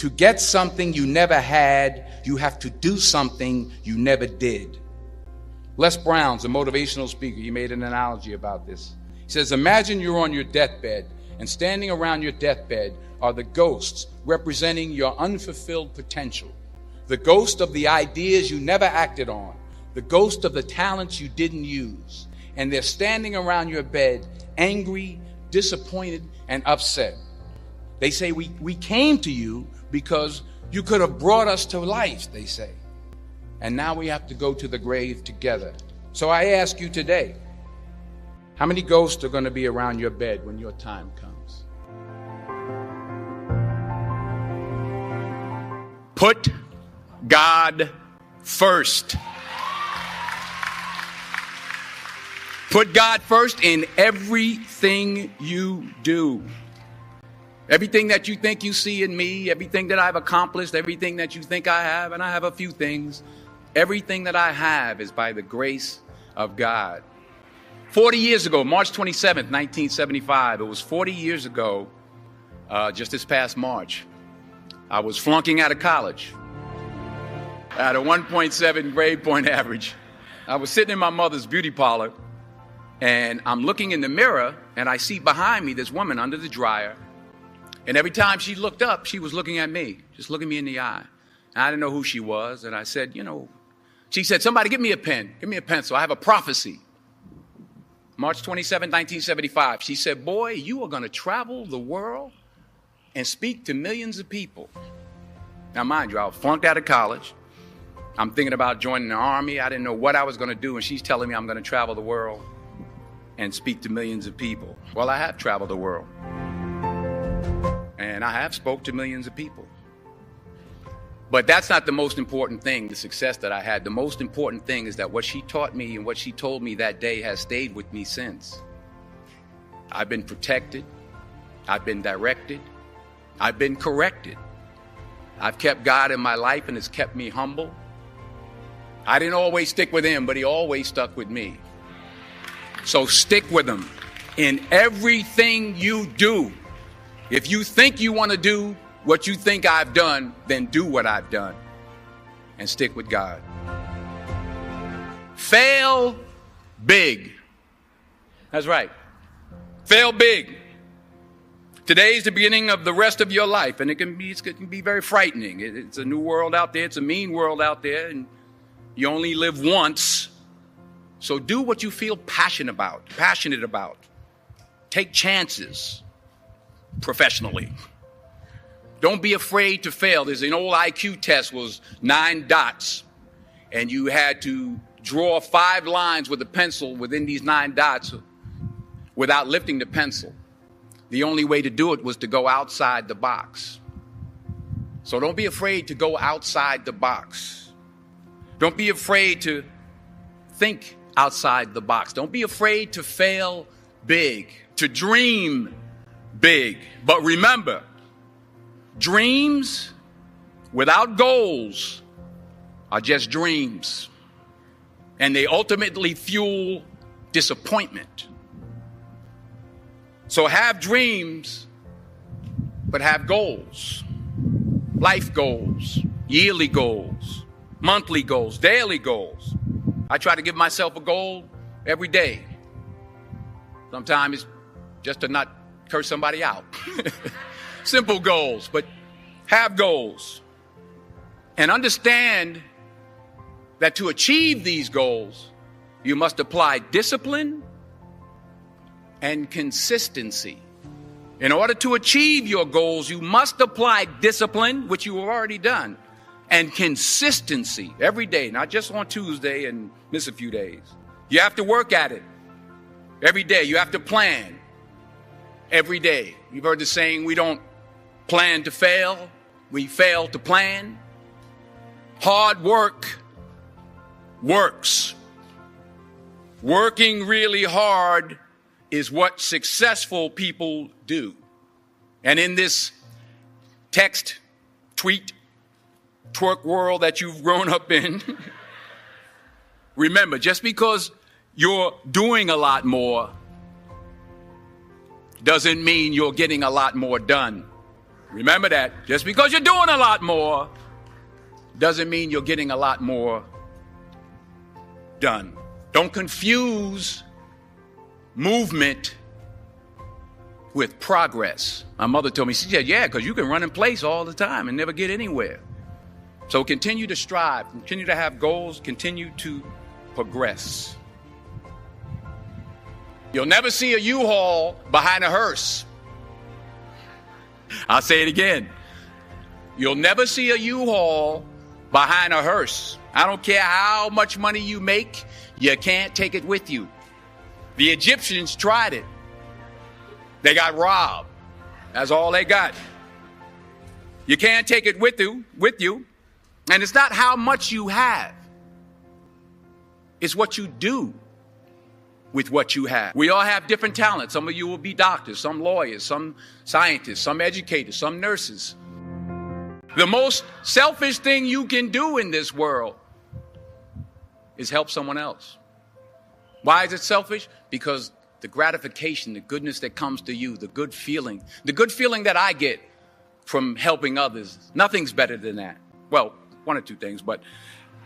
To get something you never had, you have to do something you never did. Les Brown's a motivational speaker. He made an analogy about this. He says, imagine you're on your deathbed, and standing around your deathbed are the ghosts representing your unfulfilled potential. The ghost of the ideas you never acted on. The ghost of the talents you didn't use. And they're standing around your bed, angry, disappointed, and upset. They say, we came to you because you could have brought us to life, they say. And now we have to go to the grave together. So I ask you today, how many ghosts are going to be around your bed when your time comes? Put God first. Put God first in everything you do. Everything that you think you see in me, everything that I've accomplished, everything that you think I have, and I have a few things, everything that I have is by the grace of God. 40 years ago, March 27th, 1975, it was 40 years ago, just this past March, I was flunking out of college. I had a 1.7 grade point average. I was sitting in my mother's beauty parlor, and I'm looking in the mirror, and I see behind me this woman under the dryer. And every time she looked up, she was looking at me, just looking me in the eye. And I didn't know who she was. And I said, she said, somebody give me a pen, give me a pencil. I have a prophecy. March 27, 1975. She said, boy, you are going to travel the world and speak to millions of people. Now, mind you, I was flunked out of college. I'm thinking about joining the army. I didn't know what I was going to do. And she's telling me I'm going to travel the world and speak to millions of people. Well, I have traveled the world. And I have spoke to millions of people. But that's not the most important thing, the success that I had. The most important thing is that what she taught me and what she told me that day has stayed with me since. I've been protected. I've been directed. I've been corrected. I've kept God in my life and it's kept me humble. I didn't always stick with him, but he always stuck with me. So stick with him in everything you do. If you think you want to do what you think I've done, then do what I've done and stick with God. Fail big. That's right. Fail big. Today's the beginning of the rest of your life, and it can be very frightening. It's a new world out there. It's a mean world out there, and you only live once. So do what you feel passionate about. Take chances professionally. Don't be afraid to fail. There's an old IQ test, was 9 dots, and you had to draw 5 lines with a pencil within these 9 dots without lifting the pencil. The only way to do it was to go outside the box. So don't be afraid to go outside the box. Don't be afraid to think outside the box. Don't be afraid to fail big, to dream big. But remember, dreams without goals are just dreams, and they ultimately fuel disappointment. So have dreams, but have goals. Life goals, yearly goals, monthly goals, daily goals. I try to give myself a goal every day. Sometimes it's just to not curse somebody out. Simple goals, but have goals. And understand that to achieve these goals, you must apply discipline and consistency. In order to achieve your goals, you must apply discipline, which you have already done, and consistency every day, not just on Tuesday and miss a few days. You have to work at it every day. You have to plan every day. You've heard the saying, we don't plan to fail, we fail to plan. Hard work works. Working really hard is what successful people do. And in this text, tweet, twerk world that you've grown up in, remember, just because you're doing a lot more doesn't mean you're getting a lot more done. Remember that. Just because you're doing a lot more doesn't mean you're getting a lot more done. Don't confuse movement with progress. My mother told me, she said, yeah, because you can run in place all the time and never get anywhere. So continue to strive, continue to have goals, continue to progress. You'll never see a U-Haul behind a hearse. I'll say it again. You'll never see a U-Haul behind a hearse. I don't care how much money you make, you can't take it with you. The Egyptians tried it. They got robbed. That's all they got. You can't take it with you. And it's not how much you have. It's what you do with what you have. We all have different talents. Some of you will be doctors, some lawyers, some scientists, some educators, some nurses. The most selfish thing you can do in this world is help someone else. Why is it selfish? Because the gratification, the goodness that comes to you, the good feeling that I get from helping others, nothing's better than that. Well, one or two things, but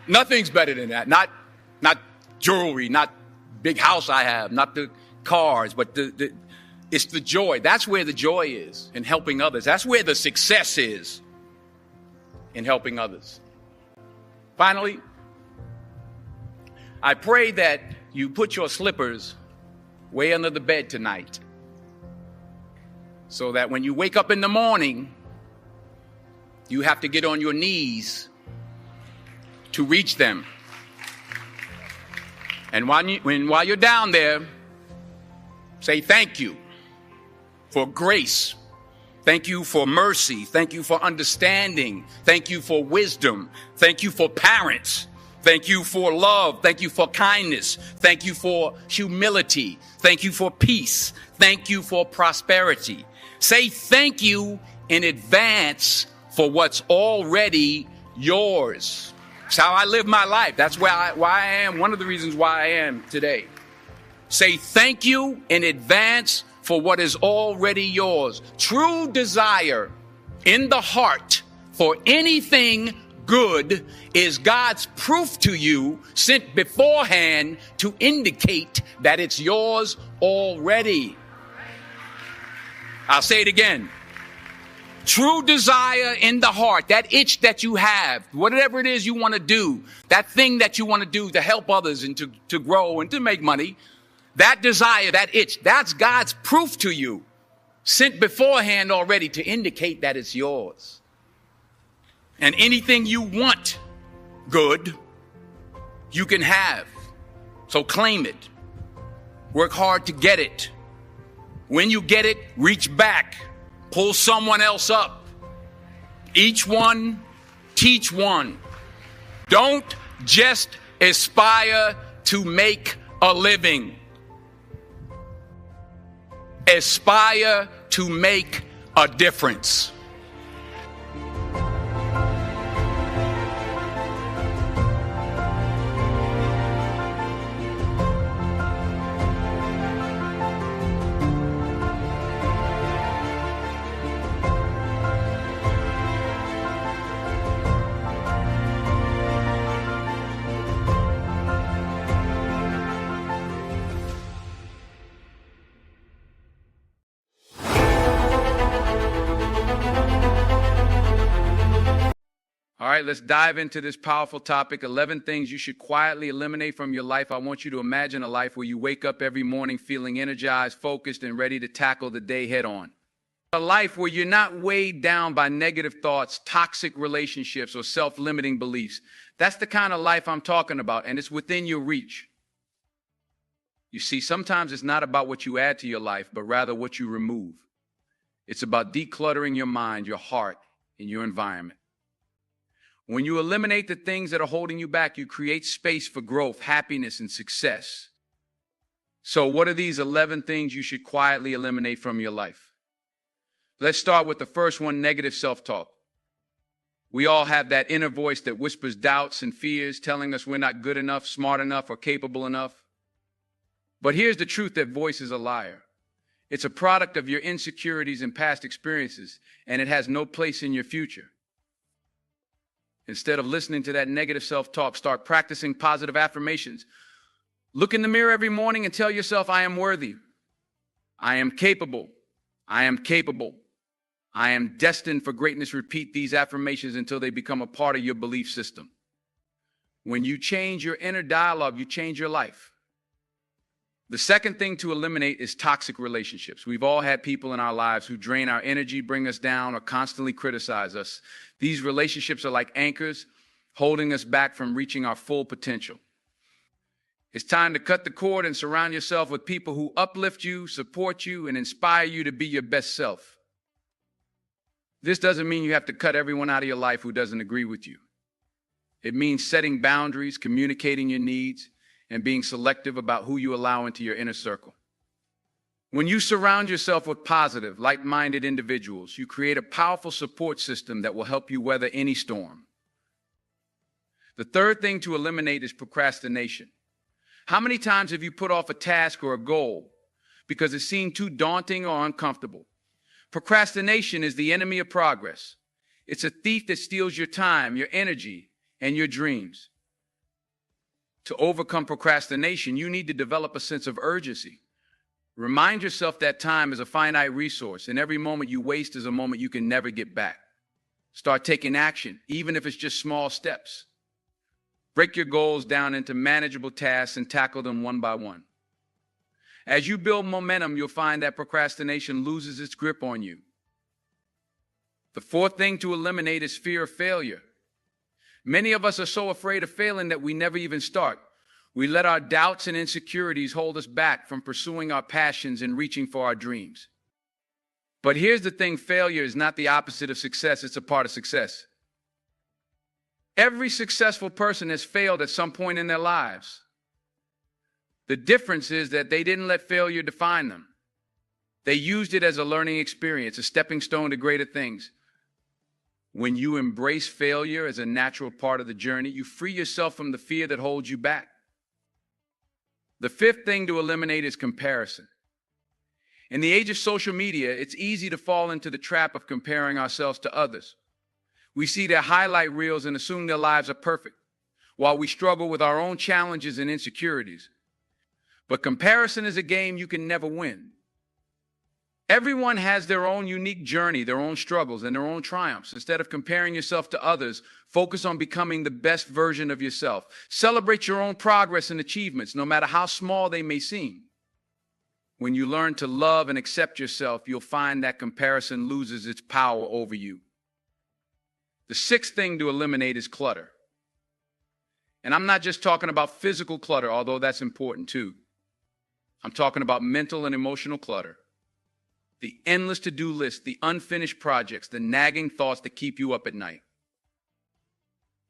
nothing's better than that. Not jewelry, not big house I have, not the cars, but it's the joy. That's where the joy is, in helping others. That's where the success is, in helping others. Finally, I pray that you put your slippers way under the bed tonight, so that when you wake up in the morning, you have to get on your knees to reach them. And while you're down there, say thank you for grace. Thank you for mercy. Thank you for understanding. Thank you for wisdom. Thank you for parents. Thank you for love. Thank you for kindness. Thank you for humility. Thank you for peace. Thank you for prosperity. Say thank you in advance for what's already yours. That's how I live my life. That's why I am, one of the reasons why I am today. Say thank you in advance for what is already yours. True desire in the heart for anything good is God's proof to you, sent beforehand to indicate that it's yours already. I'll say it again. True desire in the heart, that itch that you have, whatever it is you want to do, that thing that you want to do to help others and to grow and to make money, that desire, that itch, that's God's proof to you, sent beforehand already to indicate that it's yours. And anything you want good, you can have. So claim it. Work hard to get it. When you get it, reach back. Pull someone else up. Each one, teach one. Don't just aspire to make a living. Aspire to make a difference. All right, let's dive into this powerful topic, 11 things you should quietly eliminate from your life. I want you to imagine a life where you wake up every morning feeling energized, focused, and ready to tackle the day head on. A life where you're not weighed down by negative thoughts, toxic relationships, or self-limiting beliefs. That's the kind of life I'm talking about, and it's within your reach. You see, sometimes it's not about what you add to your life, but rather what you remove. It's about decluttering your mind, your heart, and your environment. When you eliminate the things that are holding you back, you create space for growth, happiness, and success. So what are these 11 things you should quietly eliminate from your life? Let's start with the first one, negative self-talk. We all have that inner voice that whispers doubts and fears, telling us we're not good enough, smart enough, or capable enough. But here's the truth: that voice is a liar. It's a product of your insecurities and past experiences, and it has no place in your future. Instead of listening to that negative self-talk, start practicing positive affirmations. Look in the mirror every morning and tell yourself, I am worthy. I am capable. I am capable. I am destined for greatness. Repeat these affirmations until they become a part of your belief system. When you change your inner dialogue, you change your life. The second thing to eliminate is toxic relationships. We've all had people in our lives who drain our energy, bring us down, or constantly criticize us. These relationships are like anchors, holding us back from reaching our full potential. It's time to cut the cord and surround yourself with people who uplift you, support you, and inspire you to be your best self. This doesn't mean you have to cut everyone out of your life who doesn't agree with you. It means setting boundaries, communicating your needs, and being selective about who you allow into your inner circle. When you surround yourself with positive, like-minded individuals, you create a powerful support system that will help you weather any storm. The third thing to eliminate is procrastination. How many times have you put off a task or a goal because it seemed too daunting or uncomfortable? Procrastination is the enemy of progress. It's a thief that steals your time, your energy, and your dreams. To overcome procrastination, you need to develop a sense of urgency. Remind yourself that time is a finite resource, and every moment you waste is a moment you can never get back. Start taking action, even if it's just small steps. Break your goals down into manageable tasks and tackle them one by one. As you build momentum, you'll find that procrastination loses its grip on you. The fourth thing to eliminate is fear of failure. Many of us are so afraid of failing that we never even start. We let our doubts and insecurities hold us back from pursuing our passions and reaching for our dreams. But here's the thing, failure is not the opposite of success, it's a part of success. Every successful person has failed at some point in their lives. The difference is that they didn't let failure define them. They used it as a learning experience, a stepping stone to greater things. When you embrace failure as a natural part of the journey, you free yourself from the fear that holds you back. The fifth thing to eliminate is comparison. In the age of social media, it's easy to fall into the trap of comparing ourselves to others. We see their highlight reels and assume their lives are perfect, while we struggle with our own challenges and insecurities. But comparison is a game you can never win. Everyone has their own unique journey, their own struggles, and their own triumphs. Instead of comparing yourself to others, focus on becoming the best version of yourself. Celebrate your own progress and achievements, no matter how small they may seem. When you learn to love and accept yourself, you'll find that comparison loses its power over you. The sixth thing to eliminate is clutter. And I'm not just talking about physical clutter, although that's important too. I'm talking about mental and emotional clutter. The endless to-do list, the unfinished projects, the nagging thoughts that keep you up at night.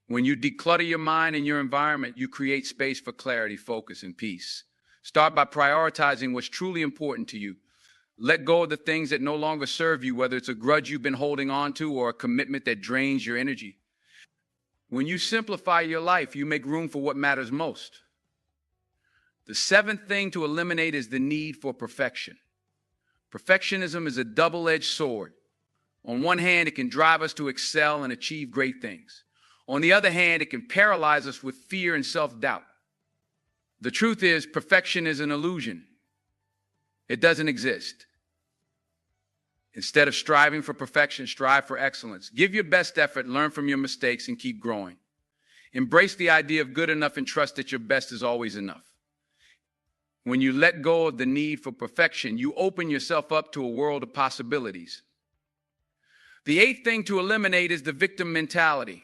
When you declutter your mind and your environment, you create space for clarity, focus, and peace. Start by prioritizing what's truly important to you. Let go of the things that no longer serve you, whether it's a grudge you've been holding on to or a commitment that drains your energy. When you simplify your life, you make room for what matters most. The seventh thing to eliminate is the need for perfection. Perfectionism is a double-edged sword. On one hand, it can drive us to excel and achieve great things. On the other hand, it can paralyze us with fear and self-doubt. The truth is, perfection is an illusion. It doesn't exist. Instead of striving for perfection, strive for excellence. Give your best effort, learn from your mistakes, and keep growing. Embrace the idea of good enough and trust that your best is always enough. When you let go of the need for perfection, you open yourself up to a world of possibilities. The eighth thing to eliminate is the victim mentality.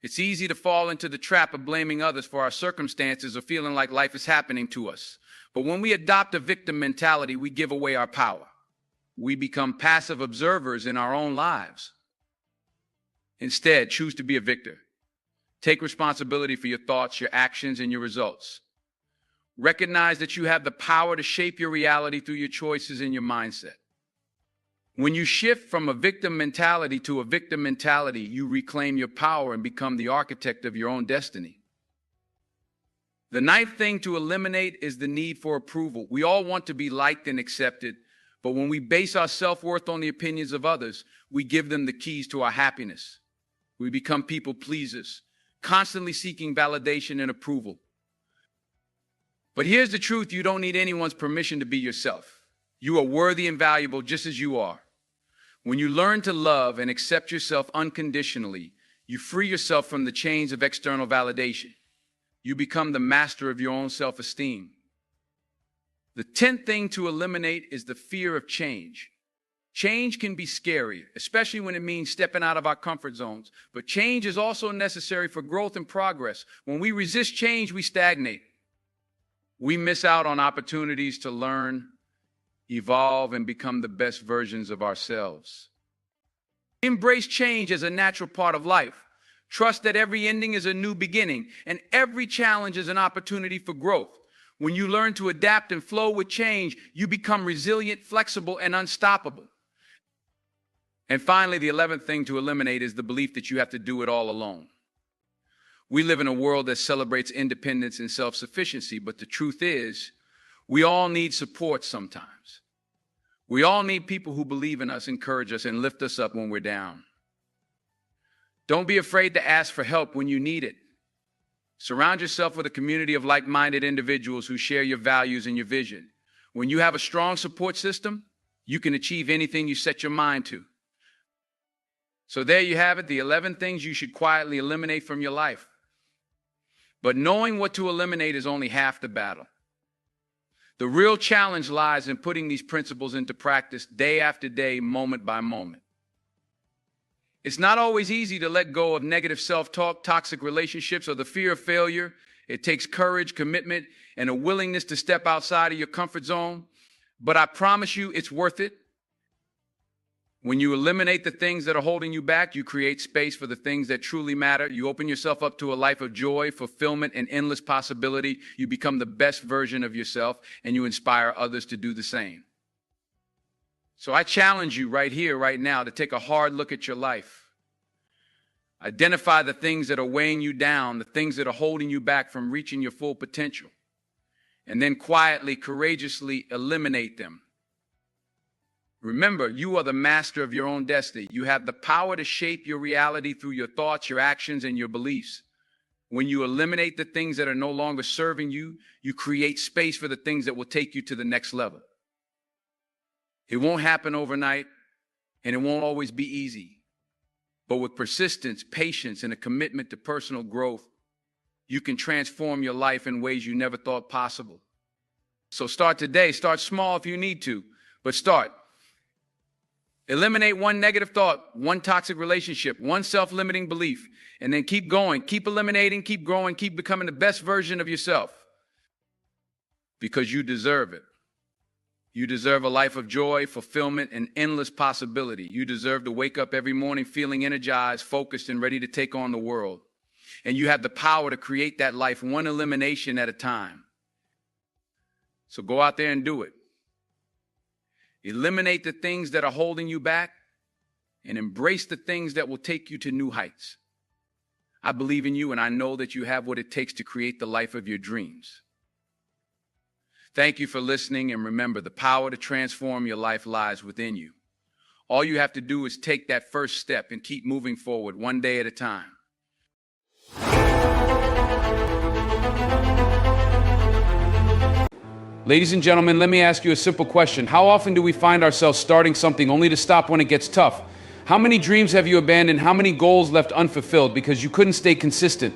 It's easy to fall into the trap of blaming others for our circumstances or feeling like life is happening to us. But when we adopt a victim mentality, we give away our power. We become passive observers in our own lives. Instead, choose to be a victor. Take responsibility for your thoughts, your actions, and your results. Recognize that you have the power to shape your reality through your choices and your mindset. When you shift from a victim mentality to a victim mentality, you reclaim your power and become the architect of your own destiny. The ninth thing to eliminate is the need for approval. We all want to be liked and accepted, But when we base our self-worth on the opinions of others, we give them the keys to our happiness. We become people pleasers, constantly seeking validation and approval. But here's the truth: you don't need anyone's permission to be yourself. You are worthy and valuable just as you are. When you learn to love and accept yourself unconditionally, you free yourself from the chains of external validation. You become the master of your own self-esteem. The 10th thing to eliminate is the fear of change. Change can be scary, especially when it means stepping out of our comfort zones. But change is also necessary for growth and progress. When we resist change, we stagnate. We miss out on opportunities to learn, evolve, and become the best versions of ourselves. Embrace change as a natural part of life. Trust that every ending is a new beginning, and every challenge is an opportunity for growth. When you learn to adapt and flow with change, you become resilient, flexible, and unstoppable. And finally, the 11th thing to eliminate is the belief that you have to do it all alone. We live in a world that celebrates independence and self-sufficiency, but the truth is, we all need support sometimes. We all need people who believe in us, encourage us, and lift us up when we're down. Don't be afraid to ask for help when you need it. Surround yourself with a community of like-minded individuals who share your values and your vision. When you have a strong support system, you can achieve anything you set your mind to. So there you have it, the 11 things you should quietly eliminate from your life. But knowing what to eliminate is only half the battle. The real challenge lies in putting these principles into practice day after day, moment by moment. It's not always easy to let go of negative self-talk, toxic relationships, or the fear of failure. It takes courage, commitment, and a willingness to step outside of your comfort zone. But I promise you, it's worth it. When you eliminate the things that are holding you back, you create space for the things that truly matter. You open yourself up to a life of joy, fulfillment, and endless possibility. You become the best version of yourself, and you inspire others to do the same. So I challenge you right here, right now, to take a hard look at your life. Identify the things that are weighing you down, the things that are holding you back from reaching your full potential, and then quietly, courageously eliminate them. Remember, you are the master of your own destiny. You have the power to shape your reality through your thoughts, your actions, and your beliefs. When you eliminate the things that are no longer serving you, you create space for the things that will take you to the next level. It won't happen overnight, and it won't always be easy. But with persistence, patience, and a commitment to personal growth, you can transform your life in ways you never thought possible. So start today. Start small if you need to, but start. Eliminate one negative thought, one toxic relationship, one self-limiting belief, and then keep going. Keep eliminating, keep growing, keep becoming the best version of yourself. Because you deserve it. You deserve a life of joy, fulfillment, and endless possibility. You deserve to wake up every morning feeling energized, focused, and ready to take on the world. And you have the power to create that life one elimination at a time. So go out there and do it. Eliminate the things that are holding you back and embrace the things that will take you to new heights. I believe in you, and I know that you have what it takes to create the life of your dreams. Thank you for listening, and remember, the power to transform your life lies within you. All you have to do is take that first step and keep moving forward one day at a time. Ladies and gentlemen, let me ask you a simple question. How often do we find ourselves starting something only to stop when it gets tough? How many dreams have you abandoned? How many goals left unfulfilled because you couldn't stay consistent?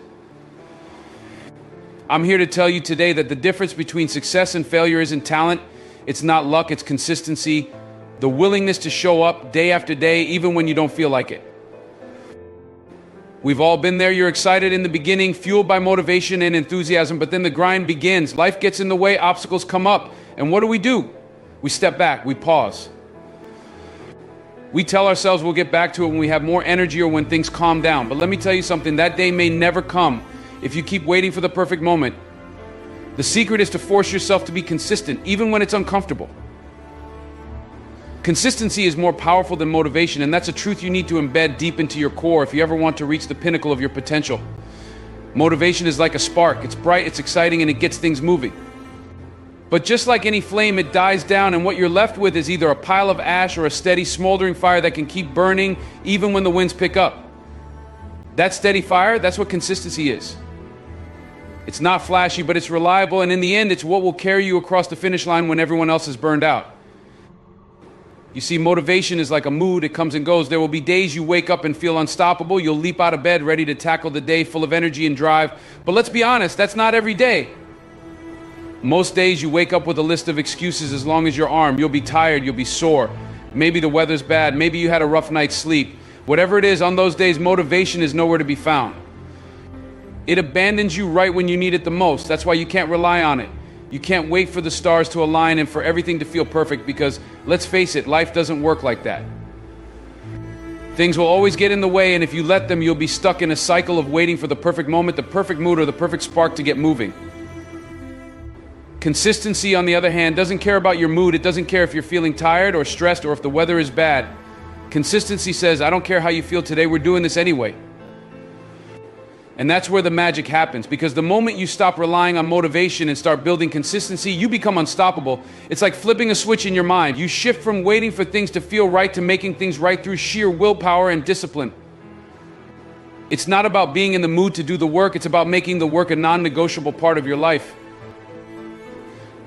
I'm here to tell you today that the difference between success and failure isn't talent, it's not luck, it's consistency, the willingness to show up day after day, even when you don't feel like it. We've all been there. You're excited in the beginning, fueled by motivation and enthusiasm, but then the grind begins. Life gets in the way, obstacles come up, and what do? We step back, we pause. We tell ourselves we'll get back to it when we have more energy or when things calm down. But let me tell you something, that day may never come if you keep waiting for the perfect moment. The secret is to force yourself to be consistent, even when it's uncomfortable. Consistency is more powerful than motivation, and that's a truth you need to embed deep into your core if you ever want to reach the pinnacle of your potential. Motivation is like a spark. It's bright, it's exciting, and it gets things moving. But just like any flame, it dies down, and what you're left with is either a pile of ash or a steady smoldering fire that can keep burning even when the winds pick up. That steady fire, that's what consistency is. It's not flashy, but it's reliable, and in the end, it's what will carry you across the finish line when everyone else is burned out. You see, motivation is like a mood. It comes and goes. There will be days you wake up and feel unstoppable. You'll leap out of bed ready to tackle the day full of energy and drive. But let's be honest, that's not every day. Most days you wake up with a list of excuses as long as your arm. You'll be tired, you'll be sore. Maybe the weather's bad, maybe you had a rough night's sleep. Whatever it is, on those days, motivation is nowhere to be found. It abandons you right when you need it the most. That's why you can't rely on it. You can't wait for the stars to align and for everything to feel perfect, because, let's face it, life doesn't work like that. Things will always get in the way, and if you let them, you'll be stuck in a cycle of waiting for the perfect moment, the perfect mood, or the perfect spark to get moving. Consistency, on the other hand, doesn't care about your mood. It doesn't care if you're feeling tired or stressed or if the weather is bad. Consistency says, I don't care how you feel today, we're doing this anyway. And that's where the magic happens, because the moment you stop relying on motivation and start building consistency, you become unstoppable. It's like flipping a switch in your mind. You shift from waiting for things to feel right to making things right through sheer willpower and discipline. It's not about being in the mood to do the work, it's about making the work a non-negotiable part of your life.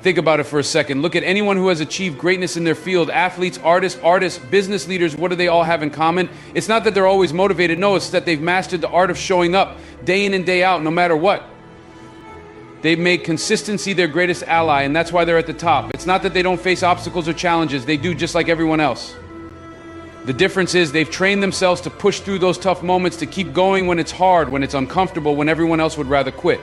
Think about it for a second. Look at anyone who has achieved greatness in their field. Athletes, artists, business leaders, what do they all have in common? It's not that they're always motivated. No, it's that they've mastered the art of showing up day in and day out, no matter what. They've made consistency their greatest ally, and that's why they're at the top. It's not that they don't face obstacles or challenges. They do, just like everyone else. The difference is they've trained themselves to push through those tough moments, to keep going when it's hard, when it's uncomfortable, when everyone else would rather quit.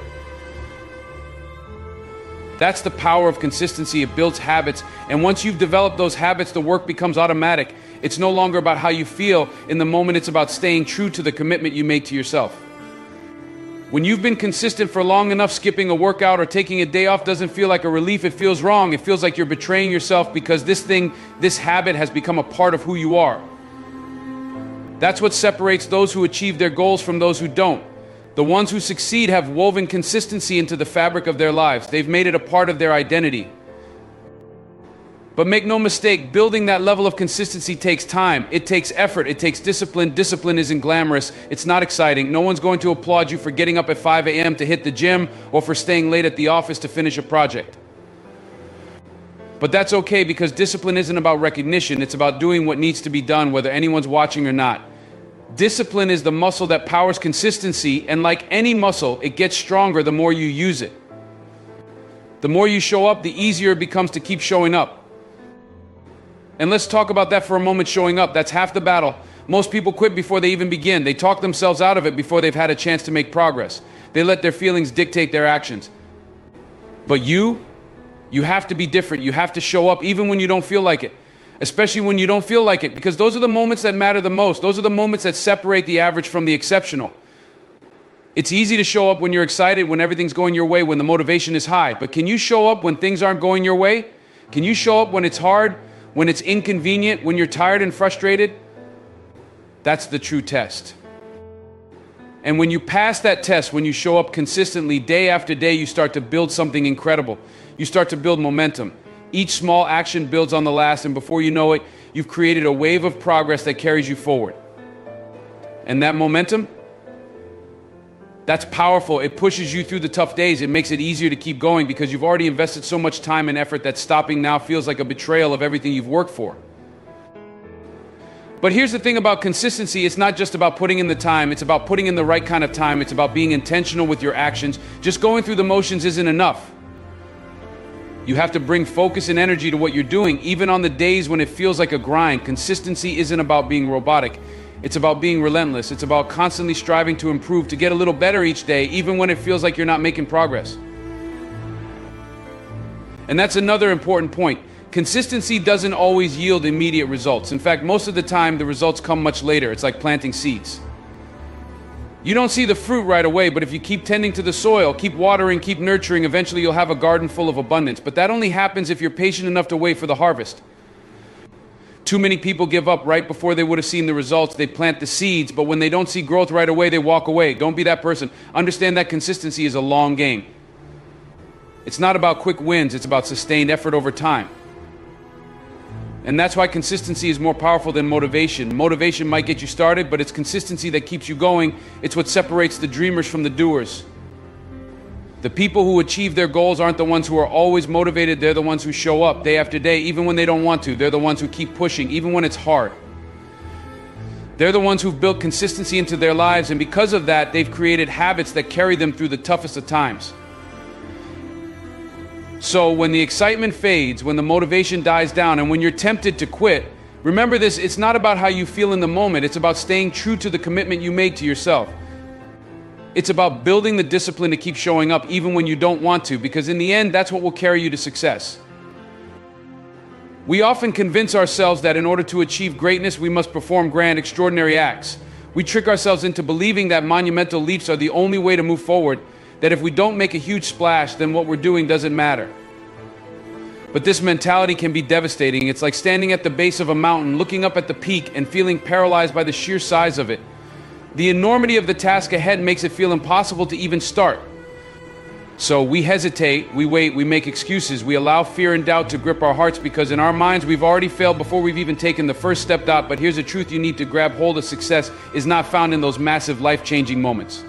That's the power of consistency. It builds habits. And once you've developed those habits, the work becomes automatic. It's no longer about how you feel in the moment. It's about staying true to the commitment you make to yourself. When you've been consistent for long enough, skipping a workout or taking a day off doesn't feel like a relief. It feels wrong. It feels like you're betraying yourself, because this habit has become a part of who you are. That's what separates those who achieve their goals from those who don't. The ones who succeed have woven consistency into the fabric of their lives. They've made it a part of their identity. But make no mistake, building that level of consistency takes time. It takes effort. It takes discipline. Discipline isn't glamorous. It's not exciting. No one's going to applaud you for getting up at 5 a.m. to hit the gym or for staying late at the office to finish a project. But that's okay, because discipline isn't about recognition. It's about doing what needs to be done, whether anyone's watching or not. Discipline is the muscle that powers consistency, and like any muscle, it gets stronger the more you use it. The more you show up, the easier it becomes to keep showing up. And let's talk about that for a moment. Showing up, that's half the battle. Most people quit before they even begin. They talk themselves out of it before they've had a chance to make progress. They let their feelings dictate their actions. But you have to be different. You have to show up even when you don't feel like it. Especially when you don't feel like it, because those are the moments that matter the most. Those are the moments that separate the average from the exceptional. It's easy to show up when you're excited, when everything's going your way, when the motivation is high. But can you show up when things aren't going your way? Can you show up when it's hard, when it's inconvenient, when you're tired and frustrated? That's the true test. And when you pass that test, when you show up consistently day after day, you start to build something incredible. You start to build momentum. Each small action builds on the last, and before you know it, you've created a wave of progress that carries you forward. And that momentum, that's powerful. It pushes you through the tough days. It makes it easier to keep going, because you've already invested so much time and effort that stopping now feels like a betrayal of everything you've worked for. But here's the thing about consistency. It's not just about putting in the time. It's about putting in the right kind of time. It's about being intentional with your actions. Just going through the motions isn't enough. You have to bring focus and energy to what you're doing, even on the days when it feels like a grind. Consistency isn't about being robotic. It's about being relentless. It's about constantly striving to improve, to get a little better each day, even when it feels like you're not making progress. And that's another important point. Consistency doesn't always yield immediate results. In fact, most of the time, the results come much later. It's like planting seeds. You don't see the fruit right away, but if you keep tending to the soil, keep watering, keep nurturing, eventually you'll have a garden full of abundance. But that only happens if you're patient enough to wait for the harvest. Too many people give up right before they would have seen the results. They plant the seeds, but when they don't see growth right away, they walk away. Don't be that person. Understand that consistency is a long game. It's not about quick wins, it's about sustained effort over time. And that's why consistency is more powerful than motivation. Motivation might get you started, but it's consistency that keeps you going. It's what separates the dreamers from the doers. The people who achieve their goals aren't the ones who are always motivated. They're the ones who show up day after day, even when they don't want to. They're the ones who keep pushing, even when it's hard. They're the ones who've built consistency into their lives, and because of that, they've created habits that carry them through the toughest of times. So when the excitement fades, when the motivation dies down, and when you're tempted to quit, remember this, it's not about how you feel in the moment. It's about staying true to the commitment you made to yourself. It's about building the discipline to keep showing up even when you don't want to, because in the end, that's what will carry you to success. We often convince ourselves that in order to achieve greatness, we must perform grand, extraordinary acts. We trick ourselves into believing that monumental leaps are the only way to move forward, that if we don't make a huge splash, then what we're doing doesn't matter. But this mentality can be devastating. It's like standing at the base of a mountain, looking up at the peak and feeling paralyzed by the sheer size of it. The enormity of the task ahead makes it feel impossible to even start. So we hesitate, we wait, we make excuses, we allow fear and doubt to grip our hearts because in our minds we've already failed before we've even taken the first step out. But here's the truth you need to grab hold of: success is not found in those massive life-changing moments.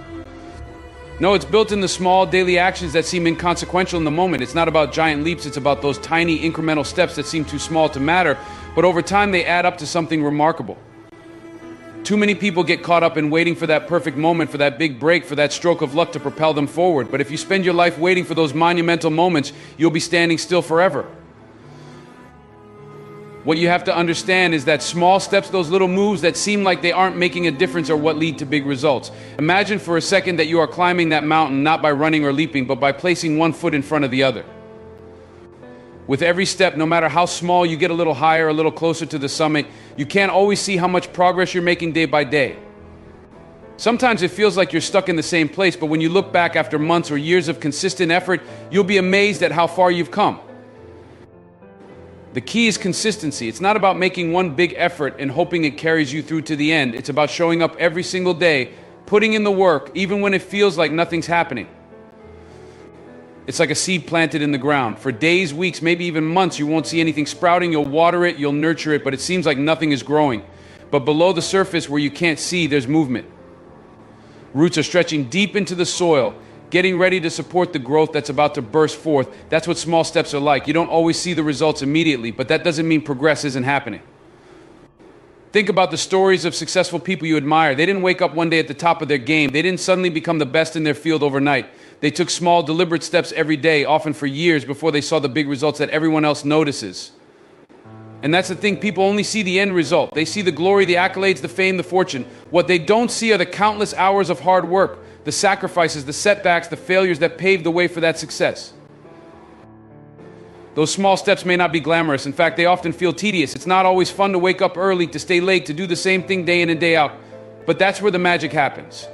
No, it's built in the small daily actions that seem inconsequential in the moment. It's not about giant leaps, it's about those tiny incremental steps that seem too small to matter, but over time they add up to something remarkable. Too many people get caught up in waiting for that perfect moment, for that big break, for that stroke of luck to propel them forward. But if you spend your life waiting for those monumental moments, you'll be standing still forever. What you have to understand is that small steps, those little moves that seem like they aren't making a difference, are what lead to big results. Imagine for a second that you are climbing that mountain not by running or leaping, but by placing one foot in front of the other. With every step, no matter how small, you get a little higher, a little closer to the summit. You can't always see how much progress you're making day by day. Sometimes it feels like you're stuck in the same place, but when you look back after months or years of consistent effort, you'll be amazed at how far you've come. The key is consistency. It's not about making one big effort and hoping it carries you through to the end. It's about showing up every single day, putting in the work, even when it feels like nothing's happening. It's like a seed planted in the ground. For days, weeks, maybe even months, you won't see anything sprouting. You'll water it, you'll nurture it, but it seems like nothing is growing. But below the surface, where you can't see, there's movement. Roots are stretching deep into the soil, getting ready to support the growth that's about to burst forth. That's what small steps are like. You don't always see the results immediately, but that doesn't mean progress isn't happening. Think about the stories of successful people you admire. They didn't wake up one day at the top of their game. They didn't suddenly become the best in their field overnight. They took small, deliberate steps every day, often for years, before they saw the big results that everyone else notices. And that's the thing, people only see the end result. They see the glory, the accolades, the fame, the fortune. What they don't see are the countless hours of hard work, the sacrifices, the setbacks, the failures that paved the way for that success. Those small steps may not be glamorous. In fact, they often feel tedious. It's not always fun to wake up early, to stay late, to do the same thing day in and day out. But that's where the magic happens.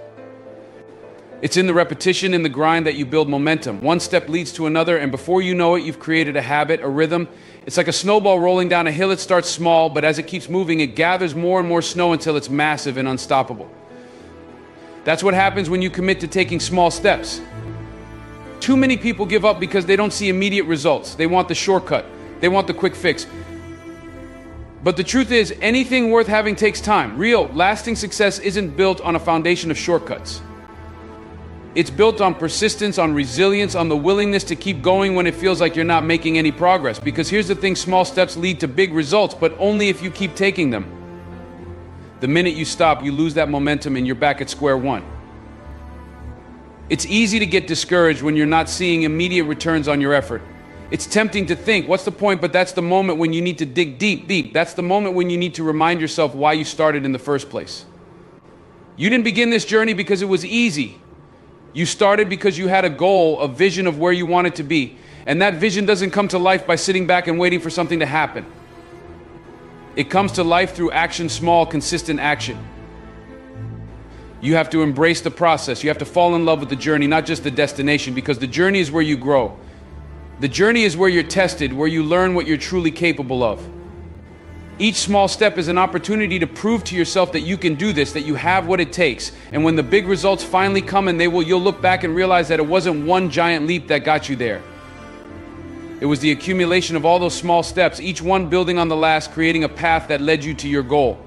It's in the repetition, in the grind, that you build momentum. One step leads to another, and before you know it, you've created a habit, a rhythm. It's like a snowball rolling down a hill. It starts small, but as it keeps moving, it gathers more and more snow until it's massive and unstoppable. That's what happens when you commit to taking small steps. Too many people give up because they don't see immediate results. They want the shortcut. They want the quick fix. But the truth is, anything worth having takes time. Real, lasting success isn't built on a foundation of shortcuts. It's built on persistence, on resilience, on the willingness to keep going when it feels like you're not making any progress. Because here's the thing, small steps lead to big results, but only if you keep taking them. The minute you stop, you lose that momentum and you're back at square one. It's easy to get discouraged when you're not seeing immediate returns on your effort. It's tempting to think, what's the point? But that's the moment when you need to dig deep. That's the moment when you need to remind yourself why you started in the first place. You didn't begin this journey because it was easy. You started because you had a goal, a vision of where you wanted to be. And that vision doesn't come to life by sitting back and waiting for something to happen. It comes to life through action, small, consistent action. You have to embrace the process. You have to fall in love with the journey, not just the destination, because the journey is where you grow. The journey is where you're tested, where you learn what you're truly capable of. Each small step is an opportunity to prove to yourself that you can do this, that you have what it takes. And when the big results finally come, and you'll look back and realize that it wasn't one giant leap that got you there. It was the accumulation of all those small steps, each one building on the last, creating a path that led you to your goal.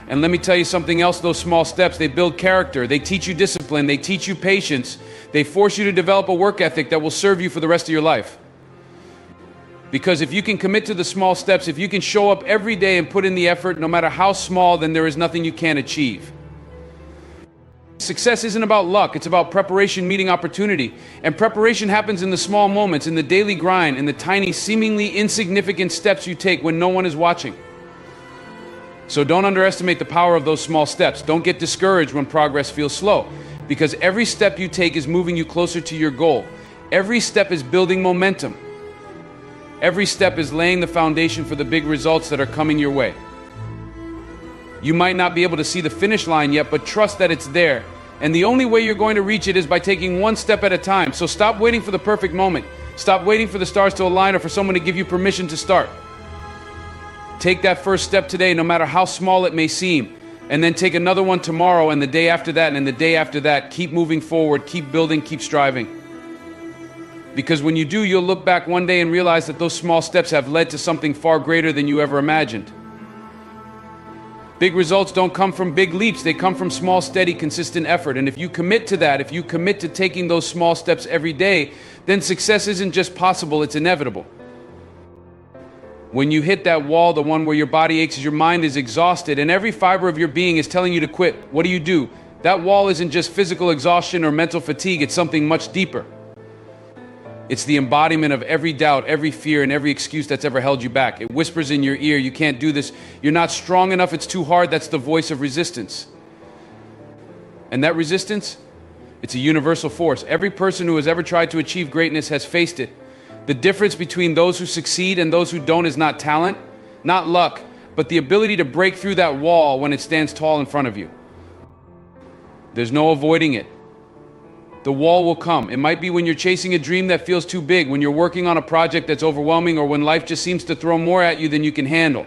And let me tell you something else, those small steps, they build character, they teach you discipline, they teach you patience, they force you to develop a work ethic that will serve you for the rest of your life. Because if you can commit to the small steps, if you can show up every day and put in the effort, no matter how small, then there is nothing you can't achieve. Success isn't about luck, it's about preparation meeting opportunity. And preparation happens in the small moments, in the daily grind, in the tiny, seemingly insignificant steps you take when no one is watching. So don't underestimate the power of those small steps. Don't get discouraged when progress feels slow, because every step you take is moving you closer to your goal. Every step is building momentum. Every step is laying the foundation for the big results that are coming your way. You might not be able to see the finish line yet, but trust that it's there. And the only way you're going to reach it is by taking one step at a time. So stop waiting for the perfect moment. Stop waiting for the stars to align or for someone to give you permission to start. Take that first step today, no matter how small it may seem, and then take another one tomorrow and the day after that and the day after that. Keep moving forward, keep building, keep striving. Because when you do, you'll look back one day and realize that those small steps have led to something far greater than you ever imagined. Big results don't come from big leaps, they come from small, steady, consistent effort. And if you commit to that, if you commit to taking those small steps every day, then success isn't just possible, it's inevitable. When you hit that wall, the one where your body aches, your mind is exhausted, and every fiber of your being is telling you to quit, what do? That wall isn't just physical exhaustion or mental fatigue, it's something much deeper. It's the embodiment of every doubt, every fear, and every excuse that's ever held you back. It whispers in your ear, you can't do this, you're not strong enough, it's too hard. That's the voice of resistance. And that resistance, it's a universal force. Every person who has ever tried to achieve greatness has faced it. The difference between those who succeed and those who don't is not talent, not luck, but the ability to break through that wall when it stands tall in front of you. There's no avoiding it. The wall will come. It might be when you're chasing a dream that feels too big, when you're working on a project that's overwhelming, or when life just seems to throw more at you than you can handle.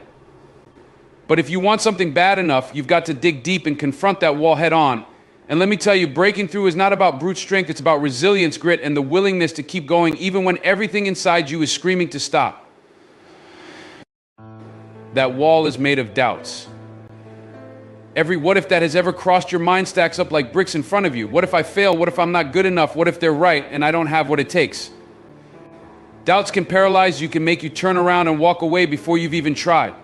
But if you want something bad enough, you've got to dig deep and confront that wall head on. And let me tell you, breaking through is not about brute strength, it's about resilience, grit, and the willingness to keep going even when everything inside you is screaming to stop. That wall is made of doubts. Every what if that has ever crossed your mind stacks up like bricks in front of you. What if I fail? What if I'm not good enough? What if they're right and I don't have what it takes? Doubts can paralyze you, can make you turn around and walk away before you've even tried.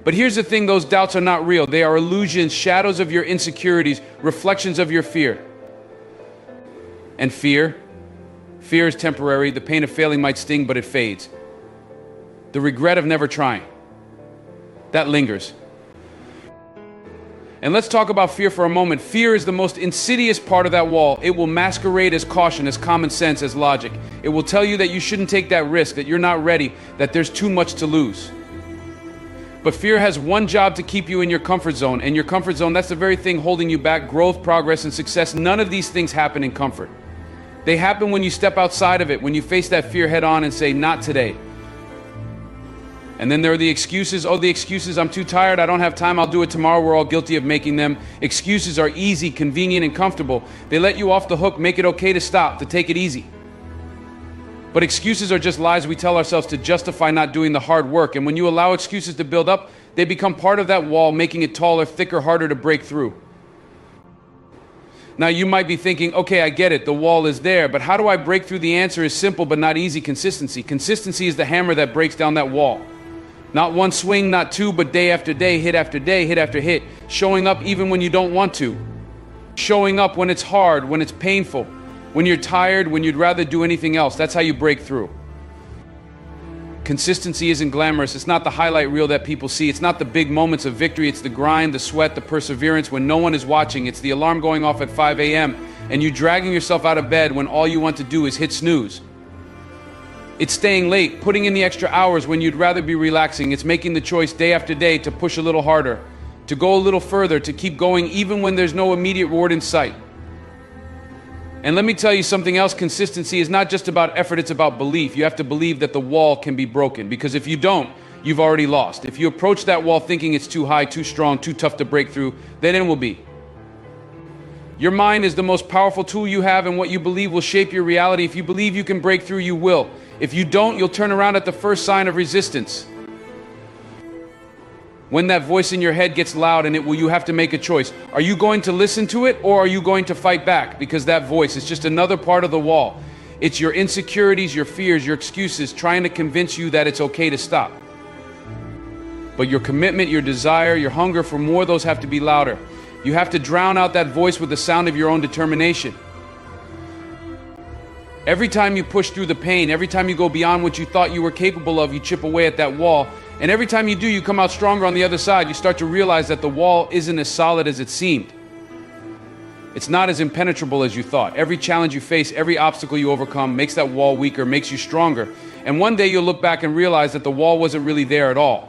But here's the thing, those doubts are not real. They are illusions, shadows of your insecurities, reflections of your fear. And fear is temporary. The pain of failing might sting, but it fades. The regret of never trying, that lingers. And let's talk about fear for a moment. Fear is the most insidious part of that wall. It will masquerade as caution, as common sense, as logic. It will tell you that you shouldn't take that risk, that you're not ready, that there's too much to lose. But fear has one job: to keep you in your comfort zone. And your comfort zone, that's the very thing holding you back. Growth, progress, and success, none of these things happen in comfort. They happen when you step outside of it, when you face that fear head on and say, not today. And then there are the excuses. Oh, the excuses, I'm too tired, I don't have time, I'll do it tomorrow. We're all guilty of making them. Excuses are easy, convenient, and comfortable. They let you off the hook, make it okay to stop, to take it easy. But excuses are just lies we tell ourselves to justify not doing the hard work. And when you allow excuses to build up, they become part of that wall, making it taller, thicker, harder to break through. Now you might be thinking, okay, I get it, the wall is there, but how do I break through? The answer is simple but not easy: consistency. Consistency is the hammer that breaks down that wall. Not one swing, not two, but day after day, hit after day, hit after hit. Showing up even when you don't want to. Showing up when it's hard, when it's painful, when you're tired, when you'd rather do anything else. That's how you break through. Consistency isn't glamorous. It's not the highlight reel that people see. It's not the big moments of victory. It's the grind, the sweat, the perseverance when no one is watching. It's the alarm going off at 5 a.m. and you dragging yourself out of bed when all you want to do is hit snooze. It's staying late, putting in the extra hours when you'd rather be relaxing. It's making the choice day after day to push a little harder, to go a little further, to keep going even when there's no immediate reward in sight. And let me tell you something else: consistency is not just about effort, it's about belief. You have to believe that the wall can be broken, because if you don't, you've already lost. If you approach that wall thinking it's too high, too strong, too tough to break through, then it will be. Your mind is the most powerful tool you have, and what you believe will shape your reality. If you believe you can break through, you will. If you don't, you'll turn around at the first sign of resistance. When that voice in your head gets loud, and you have to make a choice. Are you going to listen to it, or are you going to fight back? Because that voice is just another part of the wall. It's your insecurities, your fears, your excuses trying to convince you that it's okay to stop. But your commitment, your desire, your hunger for more, those have to be louder. You have to drown out that voice with the sound of your own determination. Every time you push through the pain, every time you go beyond what you thought you were capable of, you chip away at that wall. And every time you do, you come out stronger on the other side. You start to realize that the wall isn't as solid as it seemed. It's not as impenetrable as you thought. Every challenge you face, every obstacle you overcome makes that wall weaker, makes you stronger. And one day you'll look back and realize that the wall wasn't really there at all.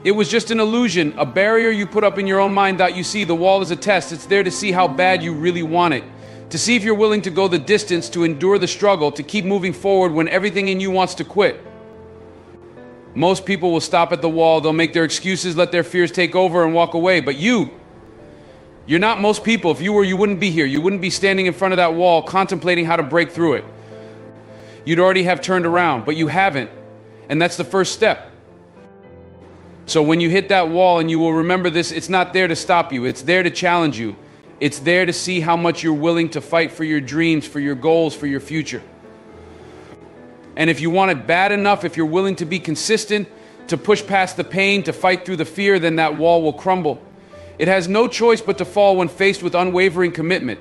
It was just an illusion, a barrier you put up in your own mind that you see. The wall is a test. It's there to see how bad you really want it. To see if you're willing to go the distance, to endure the struggle, to keep moving forward when everything in you wants to quit. Most people will stop at the wall. They'll make their excuses, let their fears take over and walk away. But you're not most people. If you were, you wouldn't be here. You wouldn't be standing in front of that wall contemplating how to break through it. You'd already have turned around, but you haven't. And that's the first step. So when you hit that wall, and you will remember this, it's not there to stop you. It's there to challenge you. It's there to see how much you're willing to fight for your dreams, for your goals, for your future. And if you want it bad enough, if you're willing to be consistent, to push past the pain, to fight through the fear, then that wall will crumble. It has no choice but to fall when faced with unwavering commitment.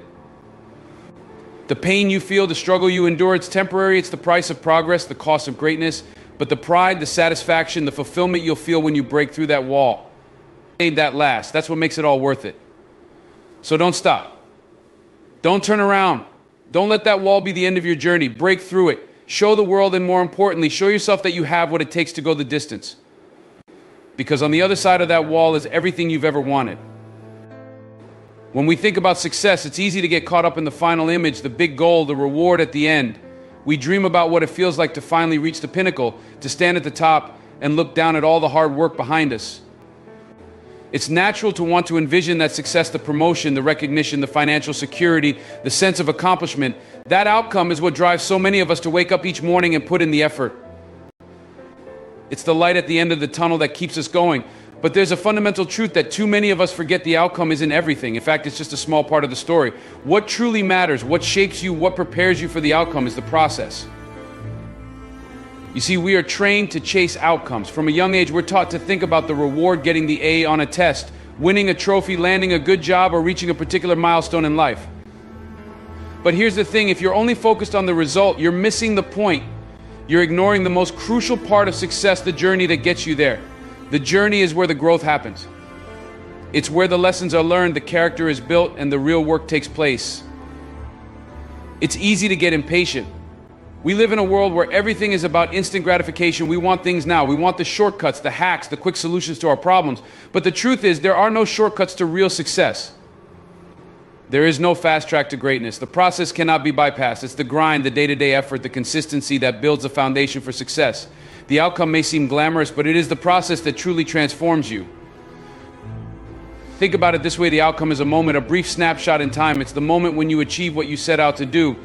The pain you feel, the struggle you endure, it's temporary. It's the price of progress, the cost of greatness. But the pride, the satisfaction, the fulfillment you'll feel when you break through that wall, made that last. That's what makes it all worth it. So don't stop. Don't turn around. Don't let that wall be the end of your journey. Break through it. Show the world, and more importantly, show yourself that you have what it takes to go the distance. Because on the other side of that wall is everything you've ever wanted. When we think about success, it's easy to get caught up in the final image, the big goal, the reward at the end. We dream about what it feels like to finally reach the pinnacle, to stand at the top and look down at all the hard work behind us. It's natural to want to envision that success, the promotion, the recognition, the financial security, the sense of accomplishment. That outcome is what drives so many of us to wake up each morning and put in the effort. It's the light at the end of the tunnel that keeps us going. But there's a fundamental truth that too many of us forget: the outcome isn't everything. In fact, it's just a small part of the story. What truly matters, what shapes you, what prepares you for the outcome is the process. You see, we are trained to chase outcomes. From a young age, we're taught to think about the reward, getting the A on a test, winning a trophy, landing a good job, or reaching a particular milestone in life. But here's the thing: if you're only focused on the result, you're missing the point. You're ignoring the most crucial part of success, the journey that gets you there. The journey is where the growth happens. It's where the lessons are learned, the character is built, and the real work takes place. It's easy to get impatient. We live in a world where everything is about instant gratification. We want things now. We want the shortcuts, the hacks, the quick solutions to our problems. But the truth is, there are no shortcuts to real success. There is no fast track to greatness. The process cannot be bypassed. It's the grind, the day-to-day effort, the consistency that builds the foundation for success. The outcome may seem glamorous, but it is the process that truly transforms you. Think about it this way: the outcome is a moment, a brief snapshot in time. It's the moment when you achieve what you set out to do.